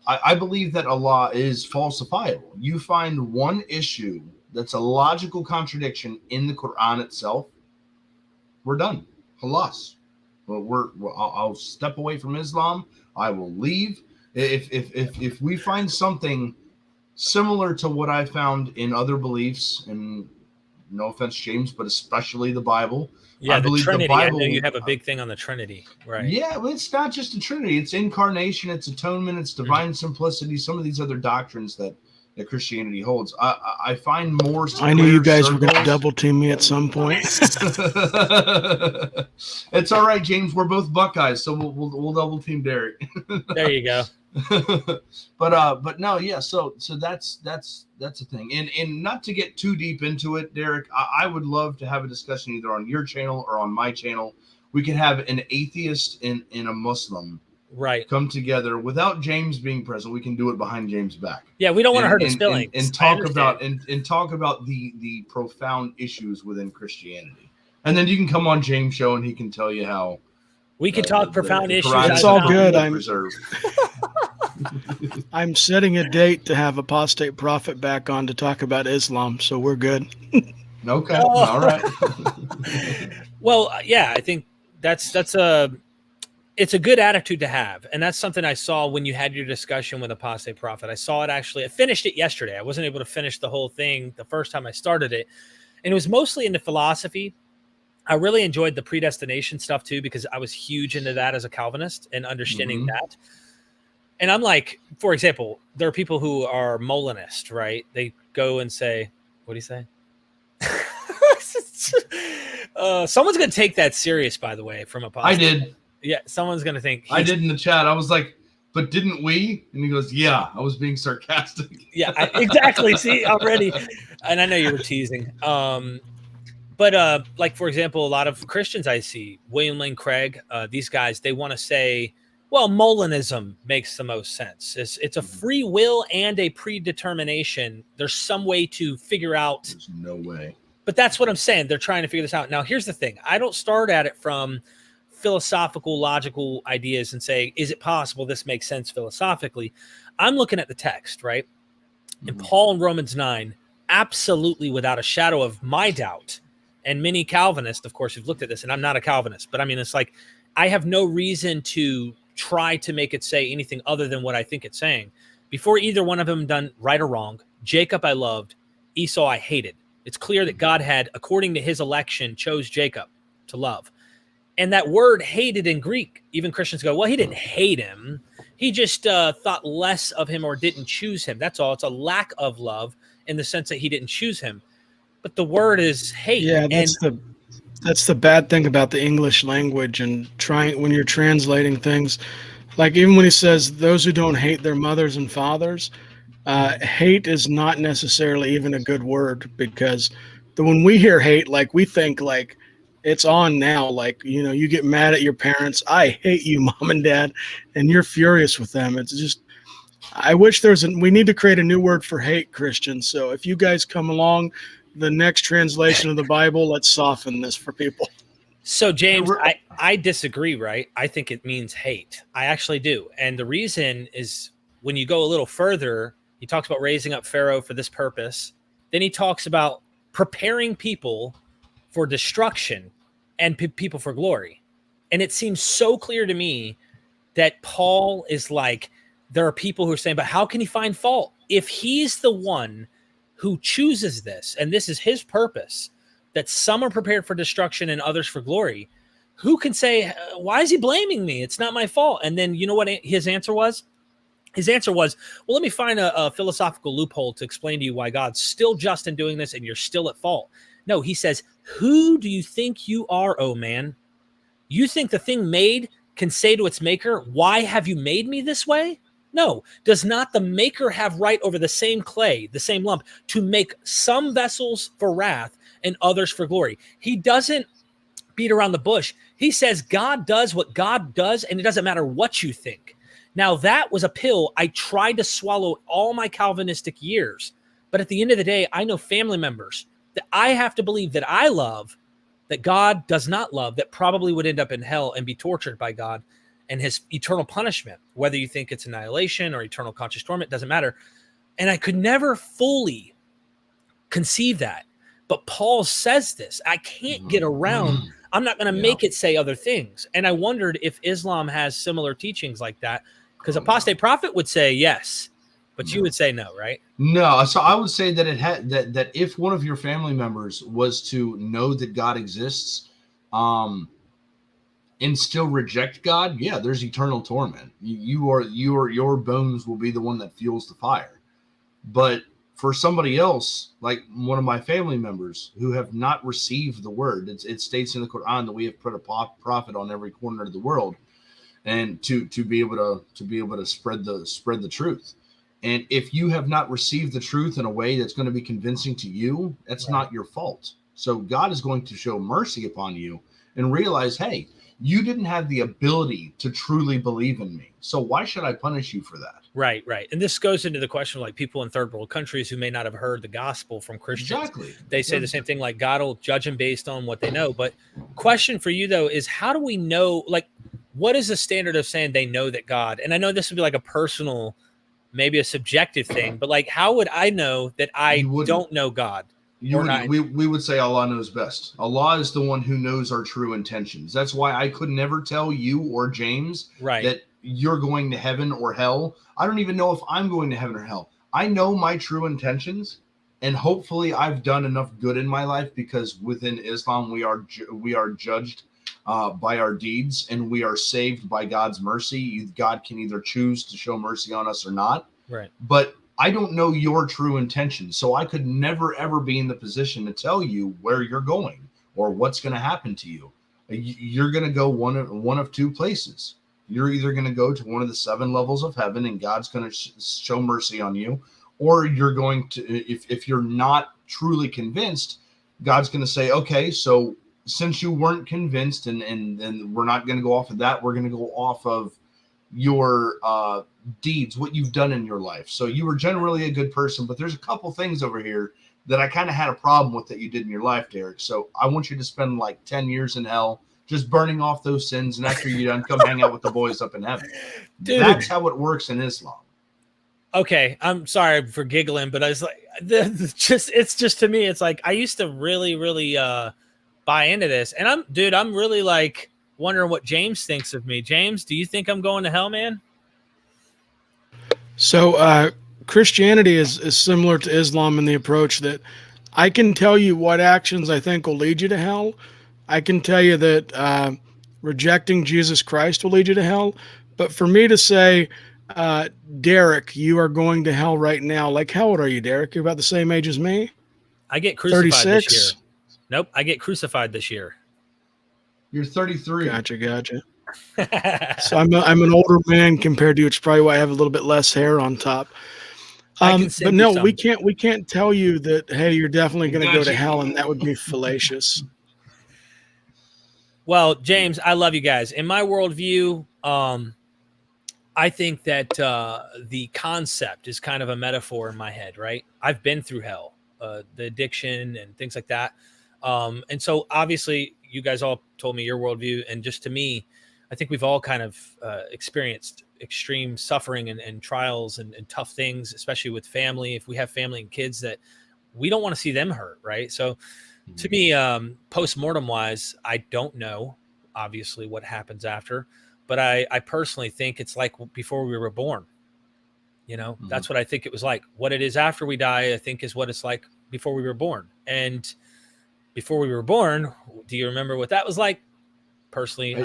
I believe that Allah is falsifiable. You find one issue that's a logical contradiction in the Quran itself, we're done. Halas. I'll step away from Islam. I will leave. If we find something similar to what I found in other beliefs, and no offense, James, but especially the Bible. Yeah, I believe Trinity. the Bible, I know you have a big thing on the Trinity, right? Yeah, well, it's not just a Trinity. It's incarnation, it's atonement, it's divine simplicity. Some of these other doctrines that Christianity holds, I find more. I knew you guys were going to double team me at some point. It's all right, James. We're both Buckeyes, so we'll double team Derek. There you go. But no, yeah. So that's a thing. And not to get too deep into it, Derek, I would love to have a discussion either on your channel or on my channel. We could have an atheist and a Muslim come together without James being present. We can do it behind James' back. Yeah, we don't want to hurt his feelings. And talk about the profound issues within Christianity. And then you can come on James' show and he can tell you how we can talk profound issues. It's all good. I'm I'm setting a date to have Apostate Prophet back on to talk about Islam, so we're good. Okay. All right. Well, yeah, I think that's a it's a good attitude to have. And that's something I saw when you had your discussion with Apostate Prophet. I saw it actually. I finished it yesterday. I wasn't able to finish the whole thing the first time I started it. And it was mostly into philosophy. I really enjoyed the predestination stuff too, because I was huge into that as a Calvinist and understanding that. And I'm like, for example, there are people who are Molinist, right? They go and say, what do you say? Someone's going to take that serious, by the way, from Apostate. I did. Yeah, someone's going to think. I did in the chat. I was like, but didn't we? And he goes, yeah, I was being sarcastic. Yeah, exactly. See, already. And I know you were teasing. But like, for example, a lot of Christians I see, William Lane Craig, these guys, they want to say, well, Molinism makes the most sense. It's a free will and a predetermination. There's some way to figure out. There's no way. But that's what I'm saying. They're trying to figure this out. Now, here's the thing. I don't start at it from philosophical, logical ideas and say, is it possible this makes sense philosophically? I'm looking at the text, right? And Paul in Romans 9, absolutely without a shadow of my doubt, and many Calvinists, of course, who've looked at this, and I'm not a Calvinist, but I mean, it's like, I have no reason to try to make it say anything other than what I think it's saying. Before either one of them done right or wrong, Jacob I loved, Esau I hated. It's clear that God had, according to his election, chose Jacob to love. And that word hated in Greek, even Christians go, well, he didn't hate him. He just thought less of him or didn't choose him. That's all. It's a lack of love in the sense that he didn't choose him. But the word is hate. Yeah, that's the bad thing about the English language and when you're translating things. Like even when he says those who don't hate their mothers and fathers, hate is not necessarily even a good word, because when we hear hate, like we think like it's on now, like, you know, you get mad at your parents. I hate you, mom and dad, and you're furious with them. It's just, I wish we need to create a new word for hate, Christians. So if you guys come along, the next translation of the Bible, let's soften this for people. So James, I disagree, right? I think it means hate. I actually do. And the reason is when you go a little further, he talks about raising up Pharaoh for this purpose. Then he talks about preparing people for destruction and people for glory. And it seems so clear to me that Paul is like, there are people who are saying, but how can he find fault? If he's the one who chooses this, and this is his purpose, that some are prepared for destruction and others for glory, who can say, why is he blaming me? It's not my fault. And then you know what his answer was? His answer was, well, let me find a philosophical loophole to explain to you why God's still just in doing this and you're still at fault. No, he says, who do you think you are, oh man? You think the thing made can say to its maker, why have you made me this way? No. Does not the maker have right over the same clay, the same lump, to make some vessels for wrath and others for glory? He doesn't beat around the bush. He says God does what God does, and it doesn't matter what you think. Now, that was a pill I tried to swallow all my Calvinistic years. But at the end of the day, I know family members that I have to believe that I love, that God does not love, that probably would end up in hell and be tortured by God and his eternal punishment, whether you think it's annihilation or eternal conscious torment, doesn't matter. And I could never fully conceive that. But Paul says this. I can't get around. I'm not going to make it say other things. And I wondered if Islam has similar teachings like that, because Apostate Prophet would say yes, but you would say no, right? No. So I would say that it had that if one of your family members was to know that God exists, and still reject God, yeah, there's eternal torment. Your bones will be the one that fuels the fire. But for somebody else, like one of my family members who have not received the word, it states in the Quran that we have put a prophet on every corner of the world, and to be able to spread the truth. And if you have not received the truth in a way that's going to be convincing to you, that's not your fault. So God is going to show mercy upon you and realize, hey, you didn't have the ability to truly believe in me. So why should I punish you for that? Right. And this goes into the question of like people in third world countries who may not have heard the gospel from Christians. Exactly. They say the same thing, like God will judge them based on what they know. But question for you, though, is how do we know, like, what is the standard of saying they know that God, and I know this would be like a personal, maybe a subjective thing, but like, how would I know that I don't know God? We would say Allah knows best. Allah is the one who knows our true intentions. That's why I could never tell you or James that you're going to heaven or hell. I don't even know if I'm going to heaven or hell. I know my true intentions, and hopefully I've done enough good in my life, because within Islam we are judged by our deeds, and we are saved by God's mercy. God can either choose to show mercy on us or not. Right. But I don't know your true intentions, so I could never, ever be in the position to tell you where you're going or what's going to happen to you. You're going to go one of two places. You're either going to go to one of the 7 levels of heaven, and God's going to show mercy on you, or you're going to, if you're not truly convinced, God's going to say, okay, so since you weren't convinced, and we're not going to go off of that, we're going to go off of your deeds, what you've done in your life. So you were generally a good person, but there's a couple things over here that I kind of had a problem with that you did in your life, Derek. So I want you to spend like 10 years in hell, just burning off those sins, and after you're done, come hang out with the boys up in heaven. Dude, that's how it works in Islam. Okay, I'm sorry for giggling, but I was like, it's just to me, it's like I used to really buy into this, and I'm really like wondering what James thinks of me. James, do you think I'm going to hell, man? So Christianity is similar to Islam in the approach that I can tell you what actions I think will lead you to hell. I can tell you that rejecting Jesus Christ will lead you to hell. But for me to say, Derek, you are going to hell right now. Like, how old are you, Derek? You're about the same age as me? I get crucified 36? this year. Nope, I get crucified this year. You're 33. Gotcha. So I'm an older man compared to you. It's probably why I have a little bit less hair on top. But no, we can't tell you that, hey, you're definitely going to go to hell, and that would be fallacious. Well, James, I love you guys. In my worldview, I think that the concept is kind of a metaphor in my head, right? I've been through hell, the addiction and things like that. And so obviously you guys all told me your worldview, and just to me, I think we've all kind of experienced extreme suffering and trials and tough things, especially with family. If we have family and kids, that we don't want to see them hurt, right? So to me, post-mortem wise, I don't know, obviously, what happens after, but I personally think it's like before we were born. That's what I think it was like. What it is after we die, I think, is what it's like before we were born. And before we were born, do you remember what that was like? Personally,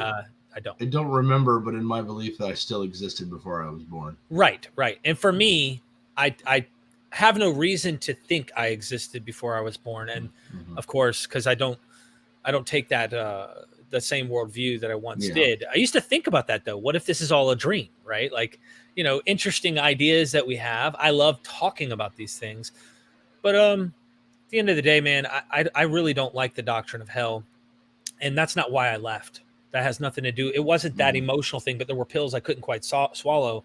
I don't. I don't remember, but in my belief that I still existed before I was born. Right. And for me, I have no reason to think I existed before I was born. And of course, because I don't take that the same worldview that I once did. I used to think about that though. What if this is all a dream, right? Like, interesting ideas that we have. I love talking about these things. But at the end of the day, man, I really don't like the doctrine of hell. And that's not why I left. That has nothing to do. It wasn't that emotional thing, but there were pills I couldn't quite swallow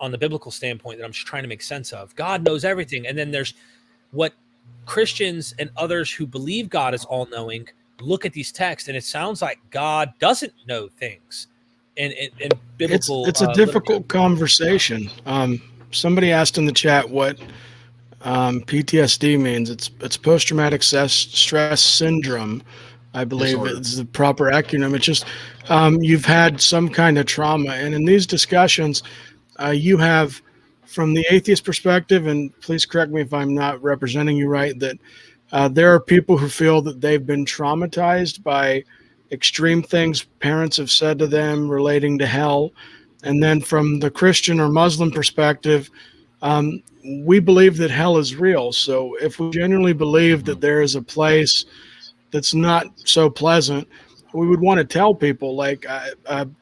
on the biblical standpoint that I'm just trying to make sense of. God knows everything. And then there's what Christians and others who believe God is all-knowing look at these texts, and it sounds like God doesn't know things. And biblical, it's a difficult conversation. Somebody asked in the chat what PTSD means. It's post-traumatic stress syndrome, I believe it's the proper acronym. It's just you've had some kind of trauma. And in these discussions, you have, from the atheist perspective, and please correct me if I'm not representing you right, that there are people who feel that they've been traumatized by extreme things parents have said to them relating to hell. And then from the Christian or Muslim perspective, we believe that hell is real. So if we genuinely believe that there is a place that's not so pleasant, we would want to tell people. Like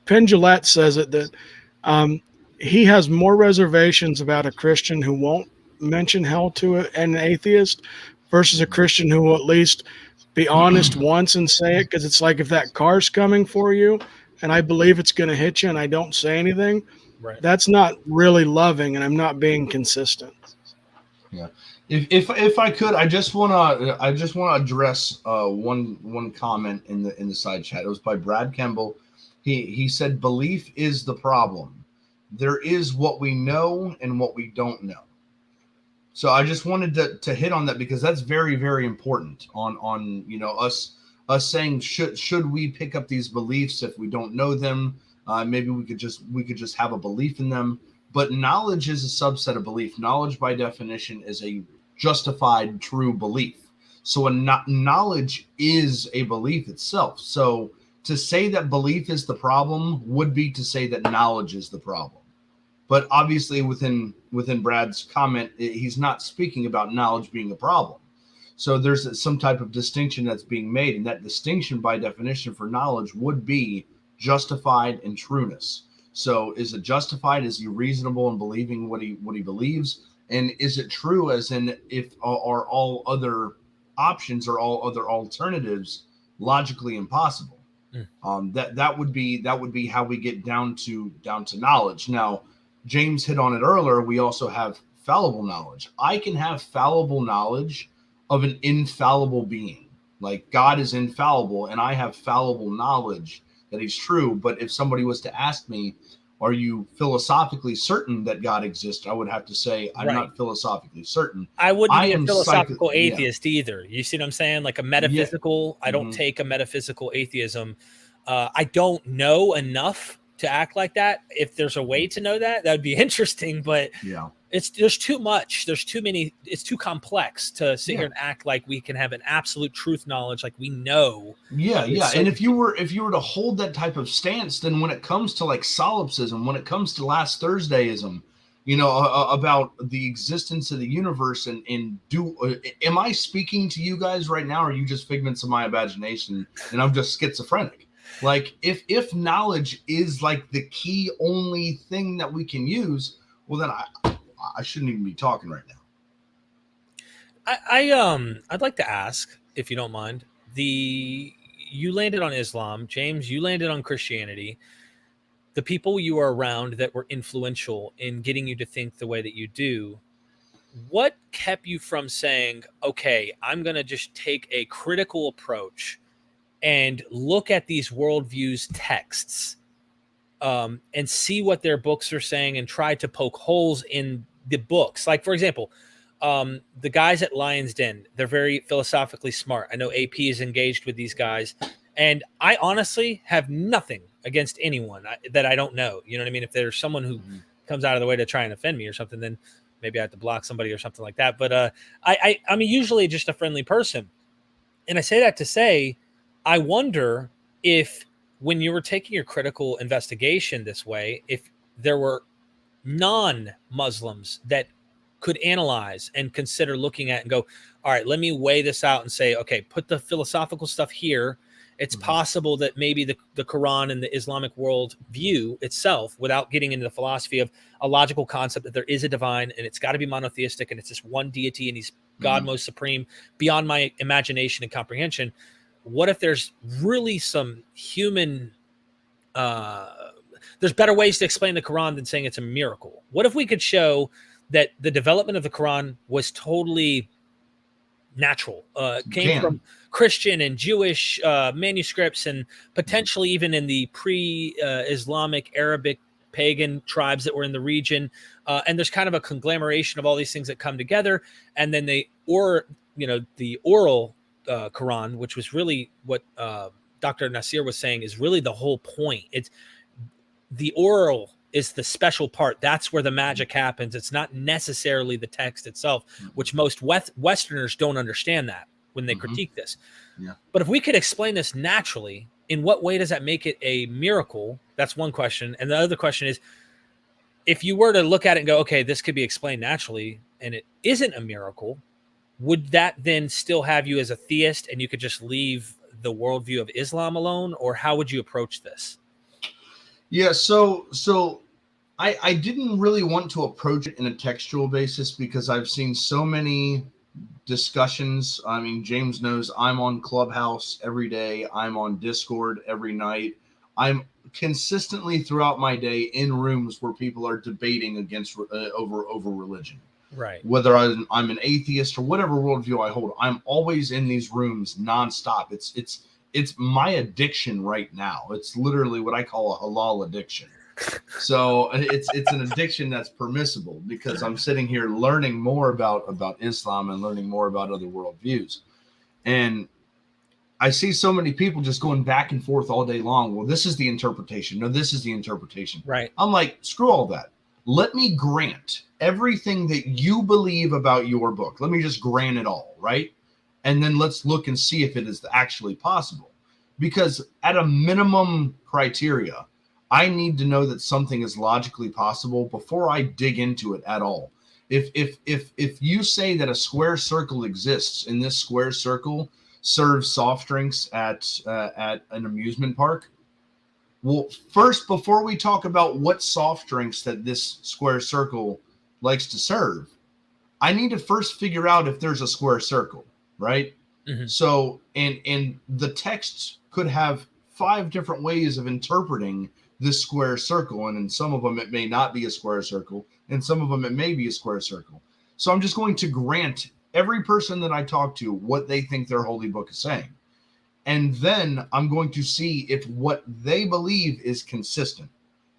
Penn Jillette says it, that he has more reservations about a Christian who won't mention hell to an atheist versus a Christian who will at least be honest once and say it. Because it's like, if that car's coming for you and I believe it's going to hit you and I don't say anything, right, that's not really loving, and I'm not being consistent. Yeah. If I could, I just want to address one comment in the side chat. It was by Brad Kemble. He said, belief is the problem. There is what we know and what we don't know. So I just wanted to hit on that because that's very, very important on us saying should we pick up these beliefs if we don't know them? Maybe we could just have a belief in them. But knowledge is a subset of belief. Knowledge, by definition, is a justified true belief. So knowledge is a belief itself. So to say that belief is the problem would be to say that knowledge is the problem. But obviously within Brad's comment, he's not speaking about knowledge being a problem. So there's some type of distinction that's being made. And that distinction, by definition, for knowledge would be justified and trueness. So is it justified? Is he reasonable in believing what he believes? And is it true as in if are all other options or all other alternatives logically impossible? That would be how we get down to knowledge. Now, James hit on it earlier. We also have fallible knowledge. I can have fallible knowledge of an infallible being. Like God is infallible and I have fallible knowledge that he's true. But if somebody was to ask me, are you philosophically certain that God exists? I would have to say, I'm not philosophically certain. I wouldn't be a philosophical atheist either. You see what I'm saying? Like a metaphysical, I don't take a metessical atheism. I don't know enough to act like that. If there's a way to know that, that'd be interesting, but there's too much. There's too many. It's too complex to sit here and act like we can have an absolute truth knowledge, like we know. And if you were to hold that type of stance, then when it comes to like solipsism, when it comes to last Thursdayism, about the existence of the universe, and am I speaking to you guys right now, or are you just figments of my imagination and I'm just schizophrenic? Like if knowledge is like the key only thing that we can use, well then I shouldn't even be talking right now. I'd like to ask, if you don't mind, you landed on Islam, James, you landed on Christianity. The people you were around that were influential in getting you to think the way that you do, what kept you from saying, okay, I'm going to just take a critical approach and look at these worldviews texts and see what their books are saying and try to poke holes in the books? Like, for example, the guys at Lion's Den, they're very philosophically smart. I know AP is engaged with these guys, and I honestly have nothing against anyone that I don't know. You know what I mean? If there's someone who comes out of the way to try and offend me or something, then maybe I have to block somebody or something like that. But I'm usually just a friendly person. And I say that to say, I wonder if when you were taking your critical investigation this way, if there were non-Muslims that could analyze and consider looking at and go, all right, let me weigh this out and say, okay, put the philosophical stuff here. It's possible that maybe the Quran and the Islamic world view itself, without getting into the philosophy of a logical concept that there is a divine and it's got to be monotheistic and it's just one deity and he's God most supreme beyond my imagination and comprehension. What if there's really some human, there's better ways to explain the Quran than saying it's a miracle? What if we could show that the development of the Quran was totally natural, came from Christian and Jewish manuscripts, and potentially even in the pre-Islamic Arabic pagan tribes that were in the region. And there's kind of a conglomeration of all these things that come together. And then the oral Quran, which was really what Dr. Nasir was saying, is really the whole point. It's the oral is the special part. That's where the magic happens. It's not necessarily the text itself, which most Westerners don't understand that when they critique this. But if we could explain this naturally, in what way does that make it a miracle? That's one question. And the other question is, if you were to look at it and go, okay, this could be explained naturally, and it isn't a miracle, would that then still have you as a theist and you could just leave the worldview of Islam alone? Or how would you approach this? Yeah, so I didn't really want to approach it in a textual basis because I've seen so many discussions. I mean, James knows I'm on Clubhouse every day. I'm on Discord every night. I'm consistently throughout my day in rooms where people are debating against over religion. Right. Whether I'm an atheist or whatever worldview I hold, I'm always in these rooms nonstop. It's my addiction right now. It's literally what I call a halal addiction. So it's an addiction that's permissible because I'm sitting here learning more about Islam and learning more about other worldviews. And I see so many people just going back and forth all day long. Well, this is the interpretation. No, this is the interpretation. Right. I'm like, screw all that. Let me grant everything that you believe about your book. Let me just grant it all, right? And then let's look and see if it is actually possible. Because at a minimum criteria, I need to know that something is logically possible before I dig into it at all. If you say that a square circle exists and this square circle serves soft drinks at an amusement park, well, first, before we talk about what soft drinks that this square circle likes to serve, I need to first figure out if there's a square circle, right? Mm-hmm. So, and the text could have 5 different ways of interpreting this square circle, and in some of them it may not be a square circle, and some of them it may be a square circle. So I'm just going to grant every person that I talk to what they think their holy book is saying. And then I'm going to see if what they believe is consistent.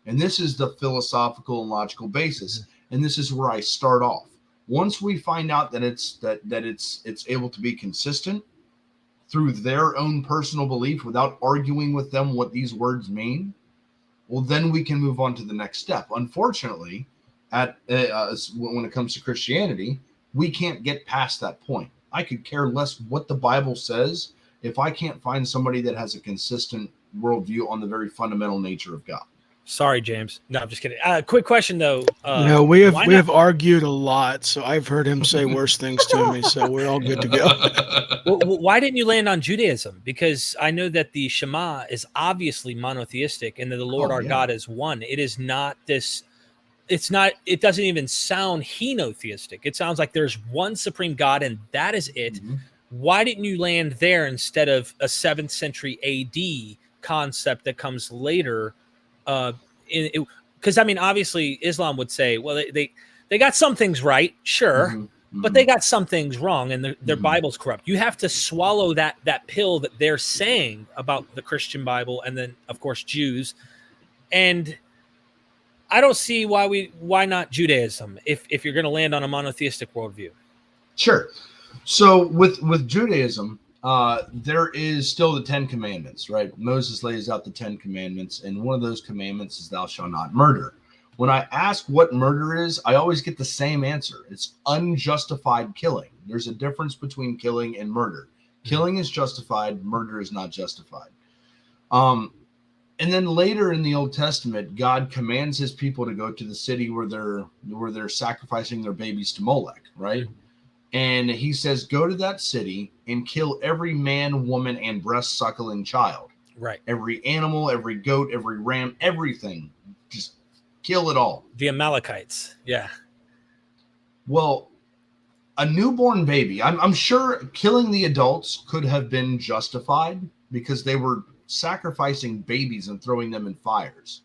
And this is the philosophical and logical basis. And this is where I start off. Once we find out that it's able to be consistent through their own personal belief without arguing with them what these words mean, well, then we can move on to the next step. Unfortunately, when it comes to Christianity, we can't get past that point. I could care less what the Bible says if I can't find somebody that has a consistent worldview on the very fundamental nature of God. Sorry, James. No, I'm just kidding. Quick question though. No, we have argued a lot, so I've heard him say worse things to me, so we're all good to go. Well, why didn't you land on Judaism? Because I know that the Shema is obviously monotheistic, and that the Lord our God is one. It is not this. It's not. It doesn't even sound henotheistic. It sounds like there's one supreme God, and that is it. Mm-hmm. Why didn't you land there instead of a 7th century AD concept that comes later? Because I mean, obviously, Islam would say, well, they got some things right, sure, but they got some things wrong, and their Bible's corrupt. You have to swallow that pill that they're saying about the Christian Bible, and then of course Jews. And I don't see why not Judaism if you're going to land on a monotheistic worldview. Sure. So with Judaism, there is still the 10 commandments, right? Moses lays out the 10 commandments, and one of those commandments is thou shalt not murder. When I ask what murder is, I always get the same answer. It's unjustified killing. There's a difference between killing and murder. Killing is justified, murder is not justified. And then later in the Old Testament, God commands his people to go to the city where they're sacrificing their babies to Molech, right? And he says, go to that city and kill every man, woman, and breast-suckling child. Right. Every animal, every goat, every ram, everything. Just kill it all. The Amalekites. Yeah. Well, a newborn baby, I'm sure killing the adults could have been justified because they were sacrificing babies and throwing them in fires.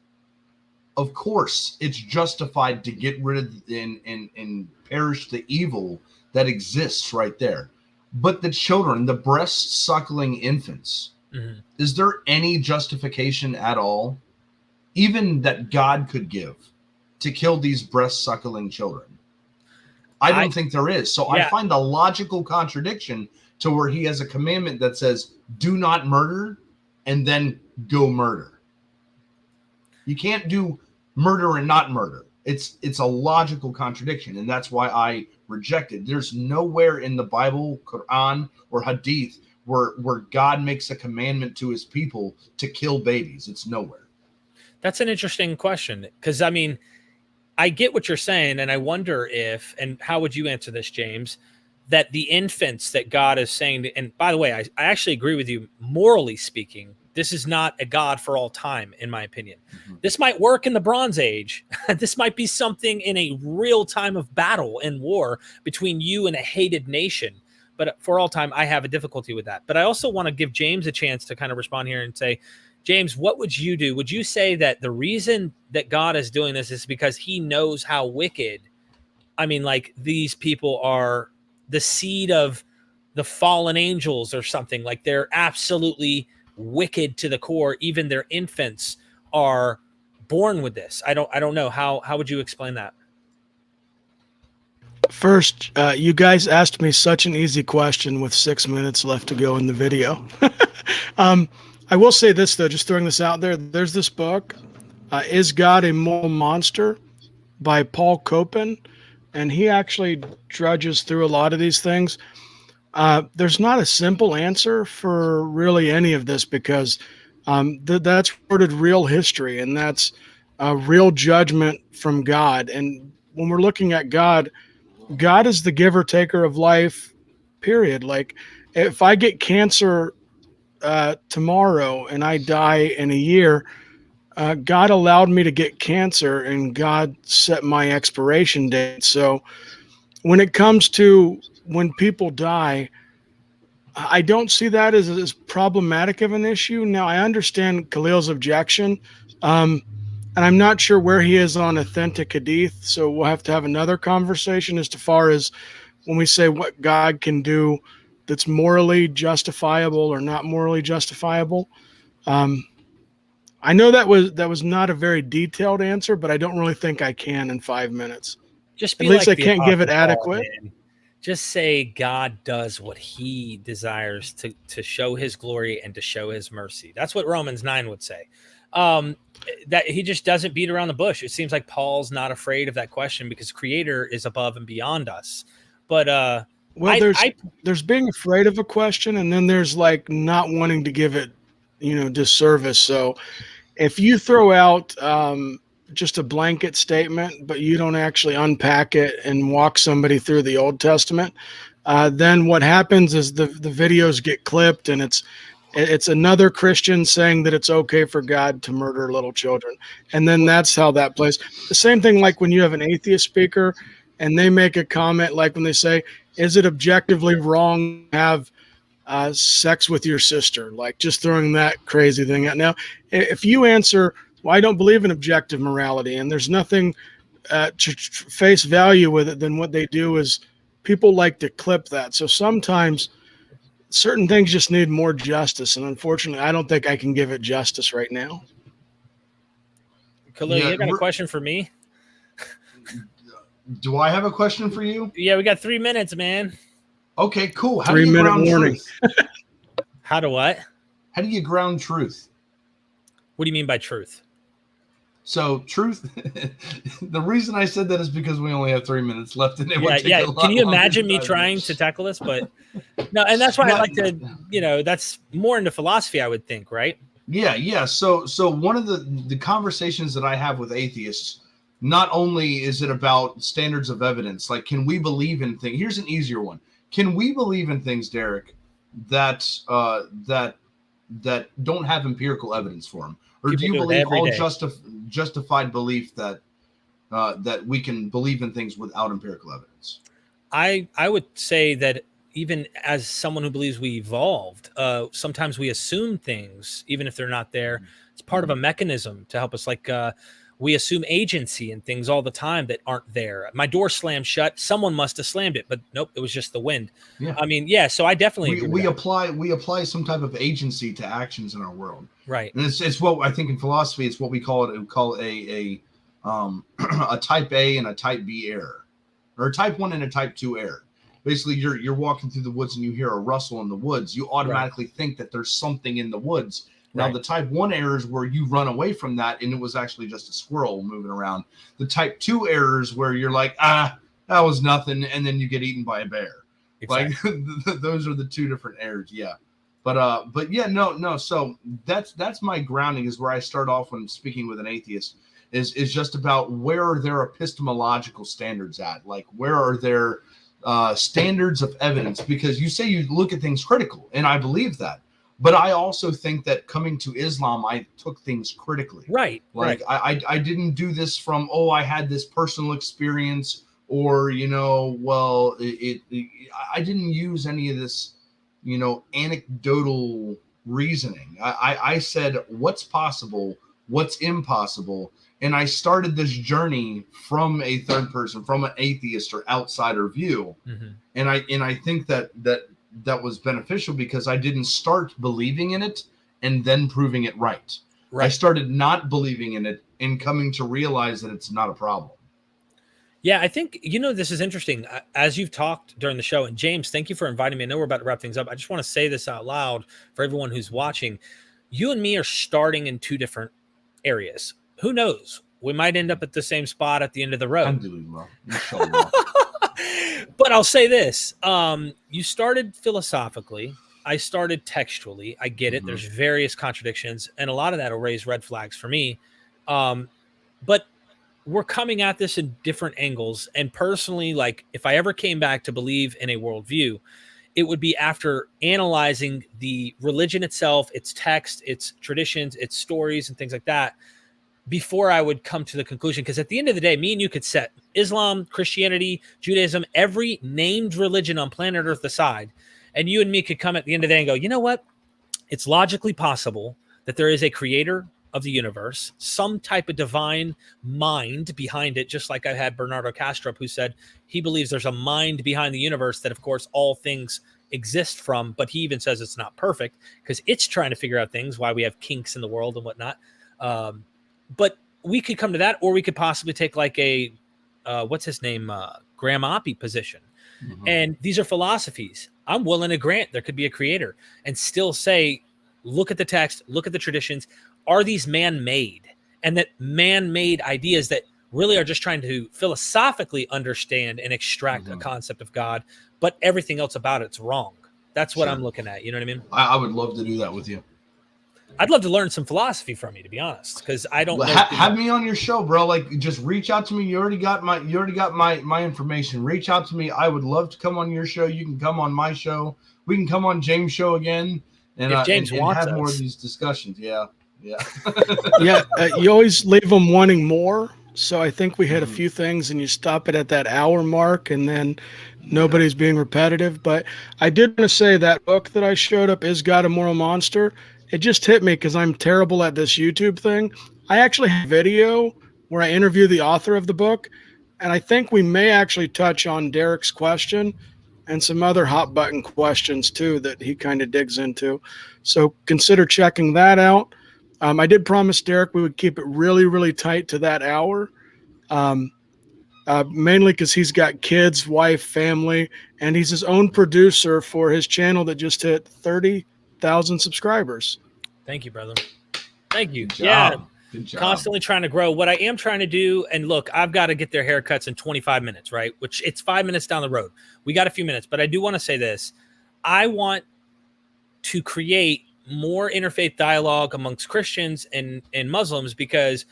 Of course, it's justified to get rid of and perish the evil that exists right there. But the children, the breast-suckling infants, is there any justification at all, even that God could give, to kill these breast-suckling children? I don't think there is. So I find a logical contradiction to where he has a commandment that says, do not murder, and then go murder. You can't do murder and not murder. It's a logical contradiction, and that's why I reject it. There's nowhere in the Bible, Quran, or Hadith where God makes a commandment to his people to kill babies. It's nowhere. That's an interesting question, because I mean, I get what you're saying, and I wonder if, and how would you answer this, James, that the infants that God is saying, and by the way, I actually agree with you, morally speaking, this is not a God for all time, in my opinion. This might work in the Bronze Age. This might be something in a real time of battle and war between you and a hated nation. But for all time, I have a difficulty with that. But I also want to give James a chance to kind of respond here and say, James, what would you do? Would you say that the reason that God is doing this is because he knows how wicked, I mean, like these people are the seed of the fallen angels or something, like they're absolutely wicked to the core? Even their infants are born with this. I don't know how would you explain that? First, you guys asked me such an easy question with 6 minutes left to go in the video. I will say this, though, just throwing this out there. There's this book, Is God a Moral Monster, by Paul Copan, and he actually drudges through a lot of these things. There's not a simple answer for really any of this, because that's recorded real history, and that's a real judgment from God. And when we're looking at God is the giver taker of life, period. Like, if I get cancer tomorrow and I die in a year, God allowed me to get cancer, and God set my expiration date. So when it comes to when people die, I don't see that as problematic of an issue. Now, I understand Khalil's objection, and I'm not sure where he is on authentic hadith, so we'll have to have another conversation as far as when we say what God can do that's morally justifiable or not morally justifiable. I know that was not a very detailed answer, but I don't really think I can in 5 minutes. Just be at least like I can't give it adequate. Man. Just say God does what he desires to show his glory and to show his mercy. That's what Romans 9 would say. That he just doesn't beat around the bush. It seems like Paul's not afraid of that question because Creator is above and beyond us. But well, there's being afraid of a question, and then there's like not wanting to give it, disservice. So if you throw out just a blanket statement, but you don't actually unpack it and walk somebody through the Old Testament, then what happens is the videos get clipped, and it's another Christian saying that it's okay for God to murder little children. And then that's how that plays. The same thing like when you have an atheist speaker and they make a comment, like when they say, is it objectively wrong to have sex with your sister? Like, just throwing that crazy thing out. Now, if you answer, well, I don't believe in objective morality, and there's nothing to face value with it, then what they do is people like to clip that. So sometimes certain things just need more justice, and unfortunately, I don't think I can give it justice right now. Khalil, you got a question for me? Do I have a question for you? Yeah, we got 3 minutes, man. Okay, cool. How 3 minute warning. How do what? How do you ground truth? What do you mean by truth? So truth, the reason I said that is because we only have 3 minutes left. And Can you imagine me trying to tackle this? But no, and that's why I like to, that's more into philosophy, I would think, right? Yeah. So one of the conversations that I have with atheists, not only is it about standards of evidence, like, can we believe in things? Here's an easier one. Can we believe in things, Derek, that don't have empirical evidence for them? Or do you believe all justified belief that we can believe in things without empirical evidence? I would say that even as someone who believes we evolved, sometimes we assume things, even if they're not there. It's part of a mechanism to help us. Like we assume agency in things all the time that aren't there. My door slammed shut. Someone must have slammed it, but nope, it was just the wind. Yeah. I mean, yeah. So I definitely we apply some type of agency to actions in our world, right? And it's what I think in philosophy, it's what we call a type A and a type B error, or a type 1 and a type 2 error. Basically, you're walking through the woods and you hear a rustle in the woods. You automatically think that there's something in the woods. Now, the type 1 errors where you run away from that and it was actually just a squirrel moving around. The type 2 errors where you're like, that was nothing, and then you get eaten by a bear. Exactly. Like those are the two different errors. Yeah. But yeah, no. So that's my grounding, is where I start off when speaking with an atheist, is just about where are their epistemological standards at? Like, where are their standards of evidence? Because you say you look at things critical, and I believe that. But I also think that coming to Islam, I took things critically. Right. Like I didn't do this from, I had this personal experience, or, I didn't use any of this, anecdotal reasoning. I said, what's possible, what's impossible. And I started this journey from a third person, from an atheist or outsider view. Mm-hmm. And I think that was beneficial, because I didn't start believing in it and then proving it right. I started not believing in it and coming to realize that it's not a problem. Yeah, I think, this is interesting. As you've talked during the show, and James, thank you for inviting me. I know we're about to wrap things up. I just want to say this out loud for everyone who's watching. You and me are starting in two different areas. Who knows? We might end up at the same spot at the end of the road. But I'll say this. You started philosophically. I started textually. I get it. There's various contradictions, and a lot of that will raise red flags for me. But we're coming at this in different angles. And personally, like if I ever came back to believe in a worldview, it would be after analyzing the religion itself, its text, its traditions, its stories, and things like that, before I would come to the conclusion. Because at the end of the day, me and you could set Islam, Christianity, Judaism, every named religion on planet Earth aside, and you and me could come at the end of the day and go, you know what? It's logically possible that there is a creator of the universe, some type of divine mind behind it, just like I had Bernardo Kastrup, who said he believes there's a mind behind the universe that, of course, all things exist from, but he even says it's not perfect because it's trying to figure out things, why we have kinks in the world and whatnot. But we could come to that, or we could possibly take like a, what's his name, Graham Oppie position. And these are philosophies. I'm willing to grant there could be a creator and still say, look at the text, look at the traditions. Are these man-made? And that man-made ideas that really are just trying to philosophically understand and extract a concept of God, but everything else about it's wrong. That's what I'm looking at. You know what I mean? I would love to do that with you. I'd love to learn some philosophy from you, to be honest, because I don't know. Have me on your show, bro. Like, just reach out to me. You already got my information. Reach out to me. I would love to come on your show. You can come on my show. We can come on James' show again, and if James wants have us. more of these discussions. Yeah. You always leave them wanting more. So I think we hit a few things, and you stop it at that hour mark, and then nobody's being repetitive. But I did want to say that book that I showed up, Is God a Moral Monster? It just hit me because I'm terrible at this YouTube thing. I actually have a video where I interview the author of the book, and I think we may actually touch on Derek's question and some other hot button questions too that he kind of digs into. So consider checking that out. I did promise Derek we would keep it really, really tight to that hour, mainly because he's got kids, wife, family, and he's his own producer for his channel that just hit 30,000 subscribers. Thank you, brother. Thank you. Good job. Constantly trying to grow. What I am trying to do, and look, I've got to get their haircuts in 25 minutes, right? Which it's 5 minutes down the road. We got a few minutes, but I do want to say this. I want to create more interfaith dialogue amongst Christians and Muslims, because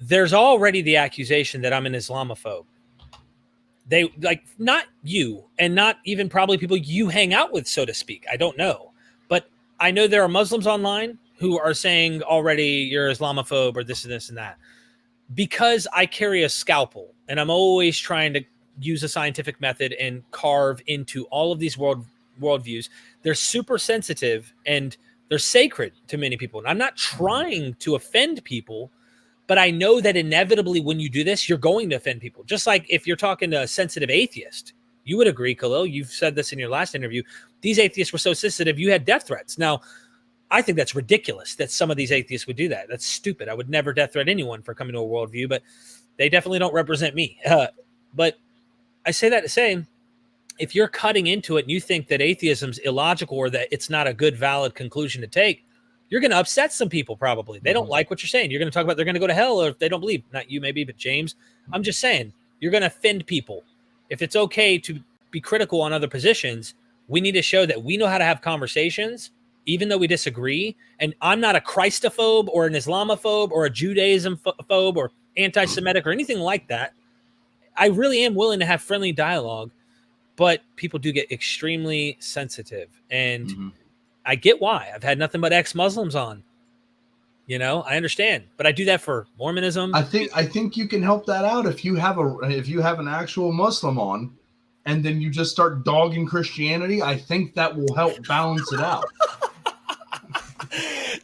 there's already the accusation that I'm an Islamophobe. They like, not you, and not even probably people you hang out with, so to speak. I don't know. But I know there are Muslims online who are saying already you're Islamophobe or this and this and that. Because I carry a scalpel and I'm always trying to use a scientific method and carve into all of these worldviews, they're super sensitive and they're sacred to many people. And I'm not trying to offend people, but I know that inevitably when you do this, you're going to offend people. Just like if you're talking to a sensitive atheist, you would agree, Khalil, you've said this in your last interview, these atheists were so sensitive, you had death threats. Now, I think that's ridiculous that some of these atheists would do that. That's stupid. I would never death threat anyone for coming to a worldview, but they definitely don't represent me. But I say that to say, if you're cutting into it and you think that atheism's illogical or that it's not a good, valid conclusion to take, you're going to upset some people probably. They don't like what you're saying. You're going to talk about they're going to go to hell, or if they don't believe. Not you maybe, but James. I'm just saying, you're going to offend people. If it's okay to be critical on other positions, we need to show that we know how to have conversations, even though we disagree. And I'm not a Christophobe or an Islamophobe or a Judaism phobe or anti-Semitic or anything like that. I really am willing to have friendly dialogue, but people do get extremely sensitive. And I get why. I've had nothing but ex-Muslims on. You know, I understand, but I do that for Mormonism. I think you can help that out if you have an actual Muslim on, and then you just start dogging Christianity. I think that will help balance it out.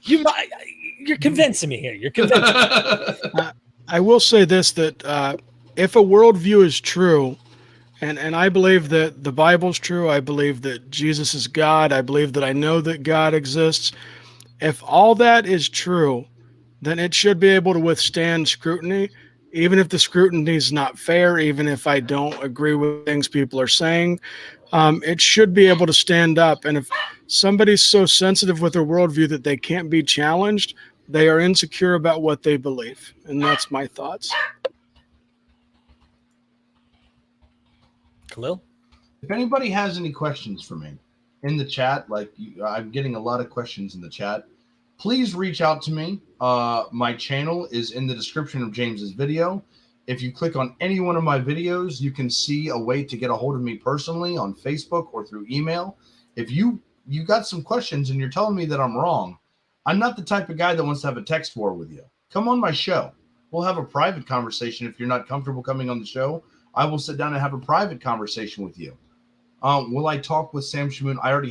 You're convincing me here. You're convincing me. I will say this, that if a worldview is true, and I believe that the Bible's true, I believe that Jesus is God, I believe that I know that God exists. If all that is true, then it should be able to withstand scrutiny, even if the scrutiny is not fair, even if I don't agree with things people are saying. It should be able to stand up. And if somebody's so sensitive with their worldview that they can't be challenged, they are insecure about what they believe. And that's my thoughts. Khalil? If anybody has any questions for me in the chat, I'm getting a lot of questions in the chat, please reach out to me. My channel is in the description of James's video. If you click on any one of my videos, you can see a way to get a hold of me personally on Facebook or through email. If you got some questions and you're telling me that I'm wrong, I'm not the type of guy that wants to have a text war with you. Come on my show. We'll have a private conversation. If you're not comfortable coming on the show, I will sit down and have a private conversation with you. Will I talk with Sam Shamoon? I already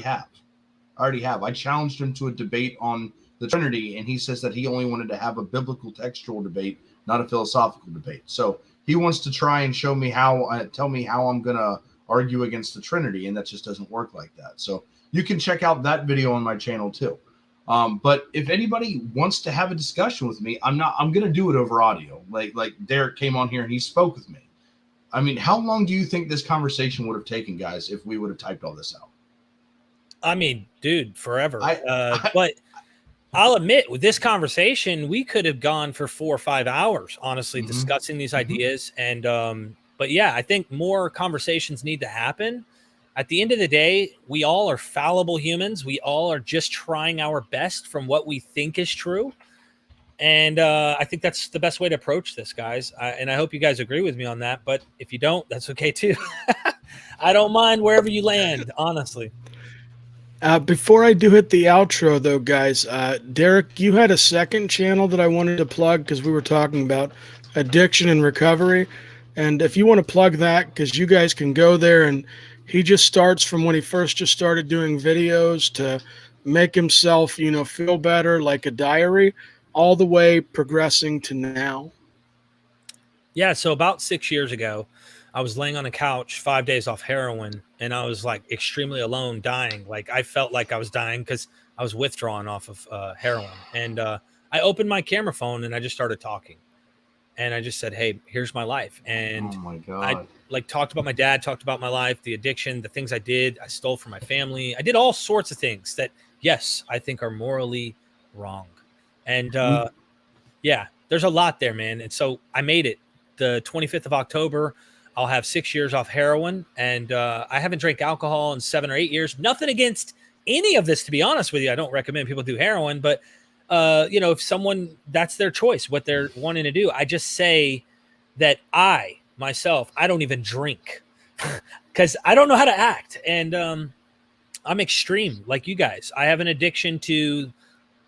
have. I challenged him to a debate on the Trinity, and he says that he only wanted to have a biblical textual debate, not a philosophical debate. So he wants to try and show me tell me how I'm going to argue against the Trinity, and that just doesn't work like that. So you can check out that video on my channel too. But if anybody wants to have a discussion with me, I'm going to do it over audio. Like Derek came on here and he spoke with me. I mean, how long do you think this conversation would have taken, guys, if we would have typed all this out? I mean, dude, forever. But I'll admit, with this conversation, we could have gone for 4 or 5 hours, honestly, discussing these ideas. And, but yeah, I think more conversations need to happen. At the end of the day, we all are fallible humans. We all are just trying our best from what we think is true. And I think that's the best way to approach this, guys. And I hope you guys agree with me on that. But if you don't, that's okay, too. I don't mind wherever you land, honestly. Before I do hit the outro, though, guys, Derek, you had a second channel that I wanted to plug because we were talking about addiction and recovery. And if you want to plug that, because you guys can go there, and he just starts from when he first just started doing videos to make himself, feel better, like a diary, all the way progressing to now. Yeah, so about 6 years ago, I was laying on a couch 5 days off heroin, and I was like extremely alone, dying. Like I felt like I was dying because I was withdrawn off of heroin. And I opened my camera phone and I just started talking. And I just said, hey, here's my life. And oh my God. I talked about my dad, talked about my life, the addiction, the things I did. I stole from my family. I did all sorts of things that, yes, I think are morally wrong. And yeah, there's a lot there, man. And so I made it. The 25th of October, I'll have 6 years off heroin. And I haven't drank alcohol in 7 or 8 years. Nothing against any of this, to be honest with you. I don't recommend people do heroin, but if someone, that's their choice, what they're wanting to do. I just say that myself, I don't even drink because I don't know how to act. And I'm extreme like you guys. I have an addiction to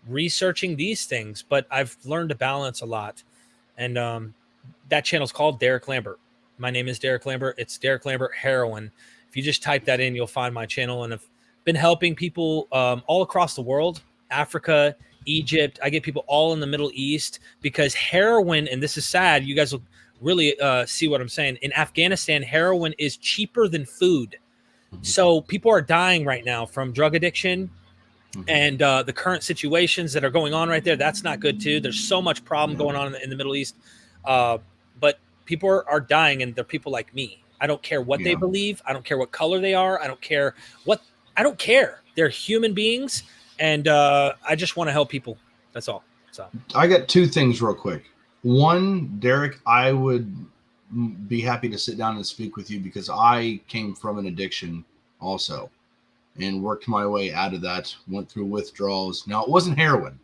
researching these things, but I've learned to balance a lot. And that channel is called Derek Lambert. My name is Derek Lambert. It's Derek Lambert Heroin. If you just type that in, you'll find my channel. And I've been helping people all across the world, Africa, Egypt. I get people all in the Middle East because heroin, and this is sad, you guys will really see what I'm saying. In Afghanistan, heroin is cheaper than food. So people are dying right now from drug addiction and the current situations that are going on right there. That's not good too. There's so much problem going on in the Middle East. But people are dying, and they're people like me. I don't care what they believe. I don't care what color they are. I don't care. They're human beings. And I just want to help people. That's all. So I got two things real quick. One, Derek, I would be happy to sit down and speak with you because I came from an addiction also and worked my way out of that, went through withdrawals. Now, it wasn't heroin,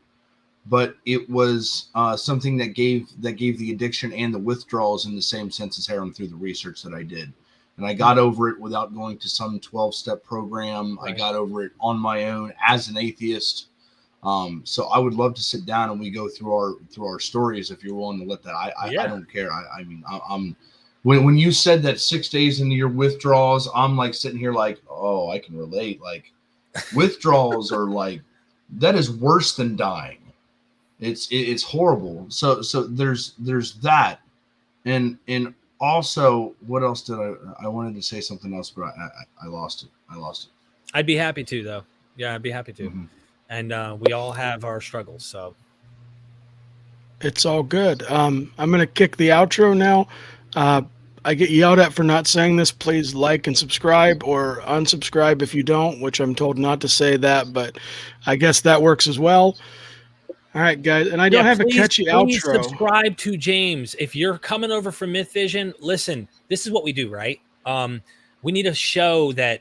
but it was something that gave the addiction and the withdrawals in the same sense as heroin through the research that I did. And I got over it without going to some 12-step program. Right. I got over it on my own as an atheist. So I would love to sit down and we go through our stories if you're willing to let that. I don't care. I'm when you said that 6 days into your withdrawals, I'm like sitting here like, oh, I can relate. Like withdrawals are like, that is worse than dying. It's horrible. So there's that. And also, what else did I wanted to say something else, but I lost it. I'd be happy to, though. Yeah, I'd be happy to. And we all have our struggles. So It's all good. I'm going to kick the outro now. I get yelled at for not saying this. Please like and subscribe, or unsubscribe if you don't, which I'm told not to say that, but I guess that works as well. All right, guys. And I don't have a catchy please outro. Subscribe to James. If you're coming over from Myth Vision, listen, this is what we do, right? We need to show that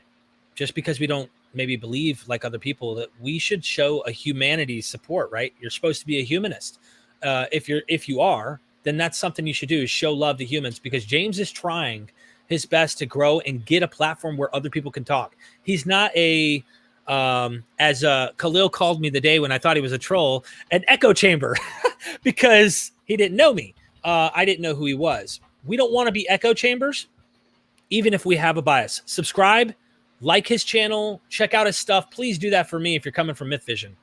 just because we don't maybe believe like other people, that we should show a humanity's support, right? You're supposed to be a humanist. If you are, then that's something you should do, is show love to humans, because James is trying his best to grow and get a platform where other people can talk. He's not a, as Khalil called me the day when I thought he was a troll, an echo chamber, because he didn't know me. I didn't know who he was. We don't want to be echo chambers, even if we have a bias. Subscribe, like his channel, check out his stuff. Please do that for me if you're coming from Myth Vision.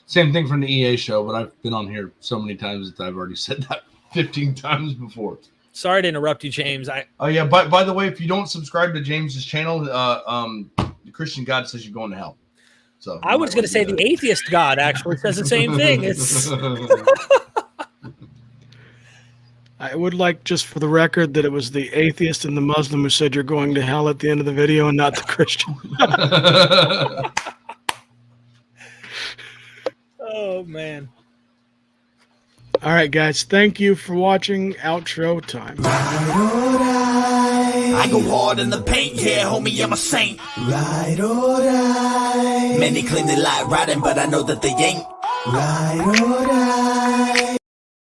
Same thing from the EA show, but I've been on here so many times that I've already said that 15 times before. Sorry to interrupt you, James. Oh yeah, by the way, if you don't subscribe to James's channel, the Christian God says you're going to hell. So I was going to say the atheist God actually says the same thing. It's I would like, just for the record, that it was the atheist and the Muslim who said you're going to hell at the end of the video, and not the Christian. Oh, man. All right, guys. Thank you for watching. Outro time. I go hard in the paint, yeah, homie, I'm a saint. Ride or die. Many claim they like riding, but I know that they ain't. Ride or die.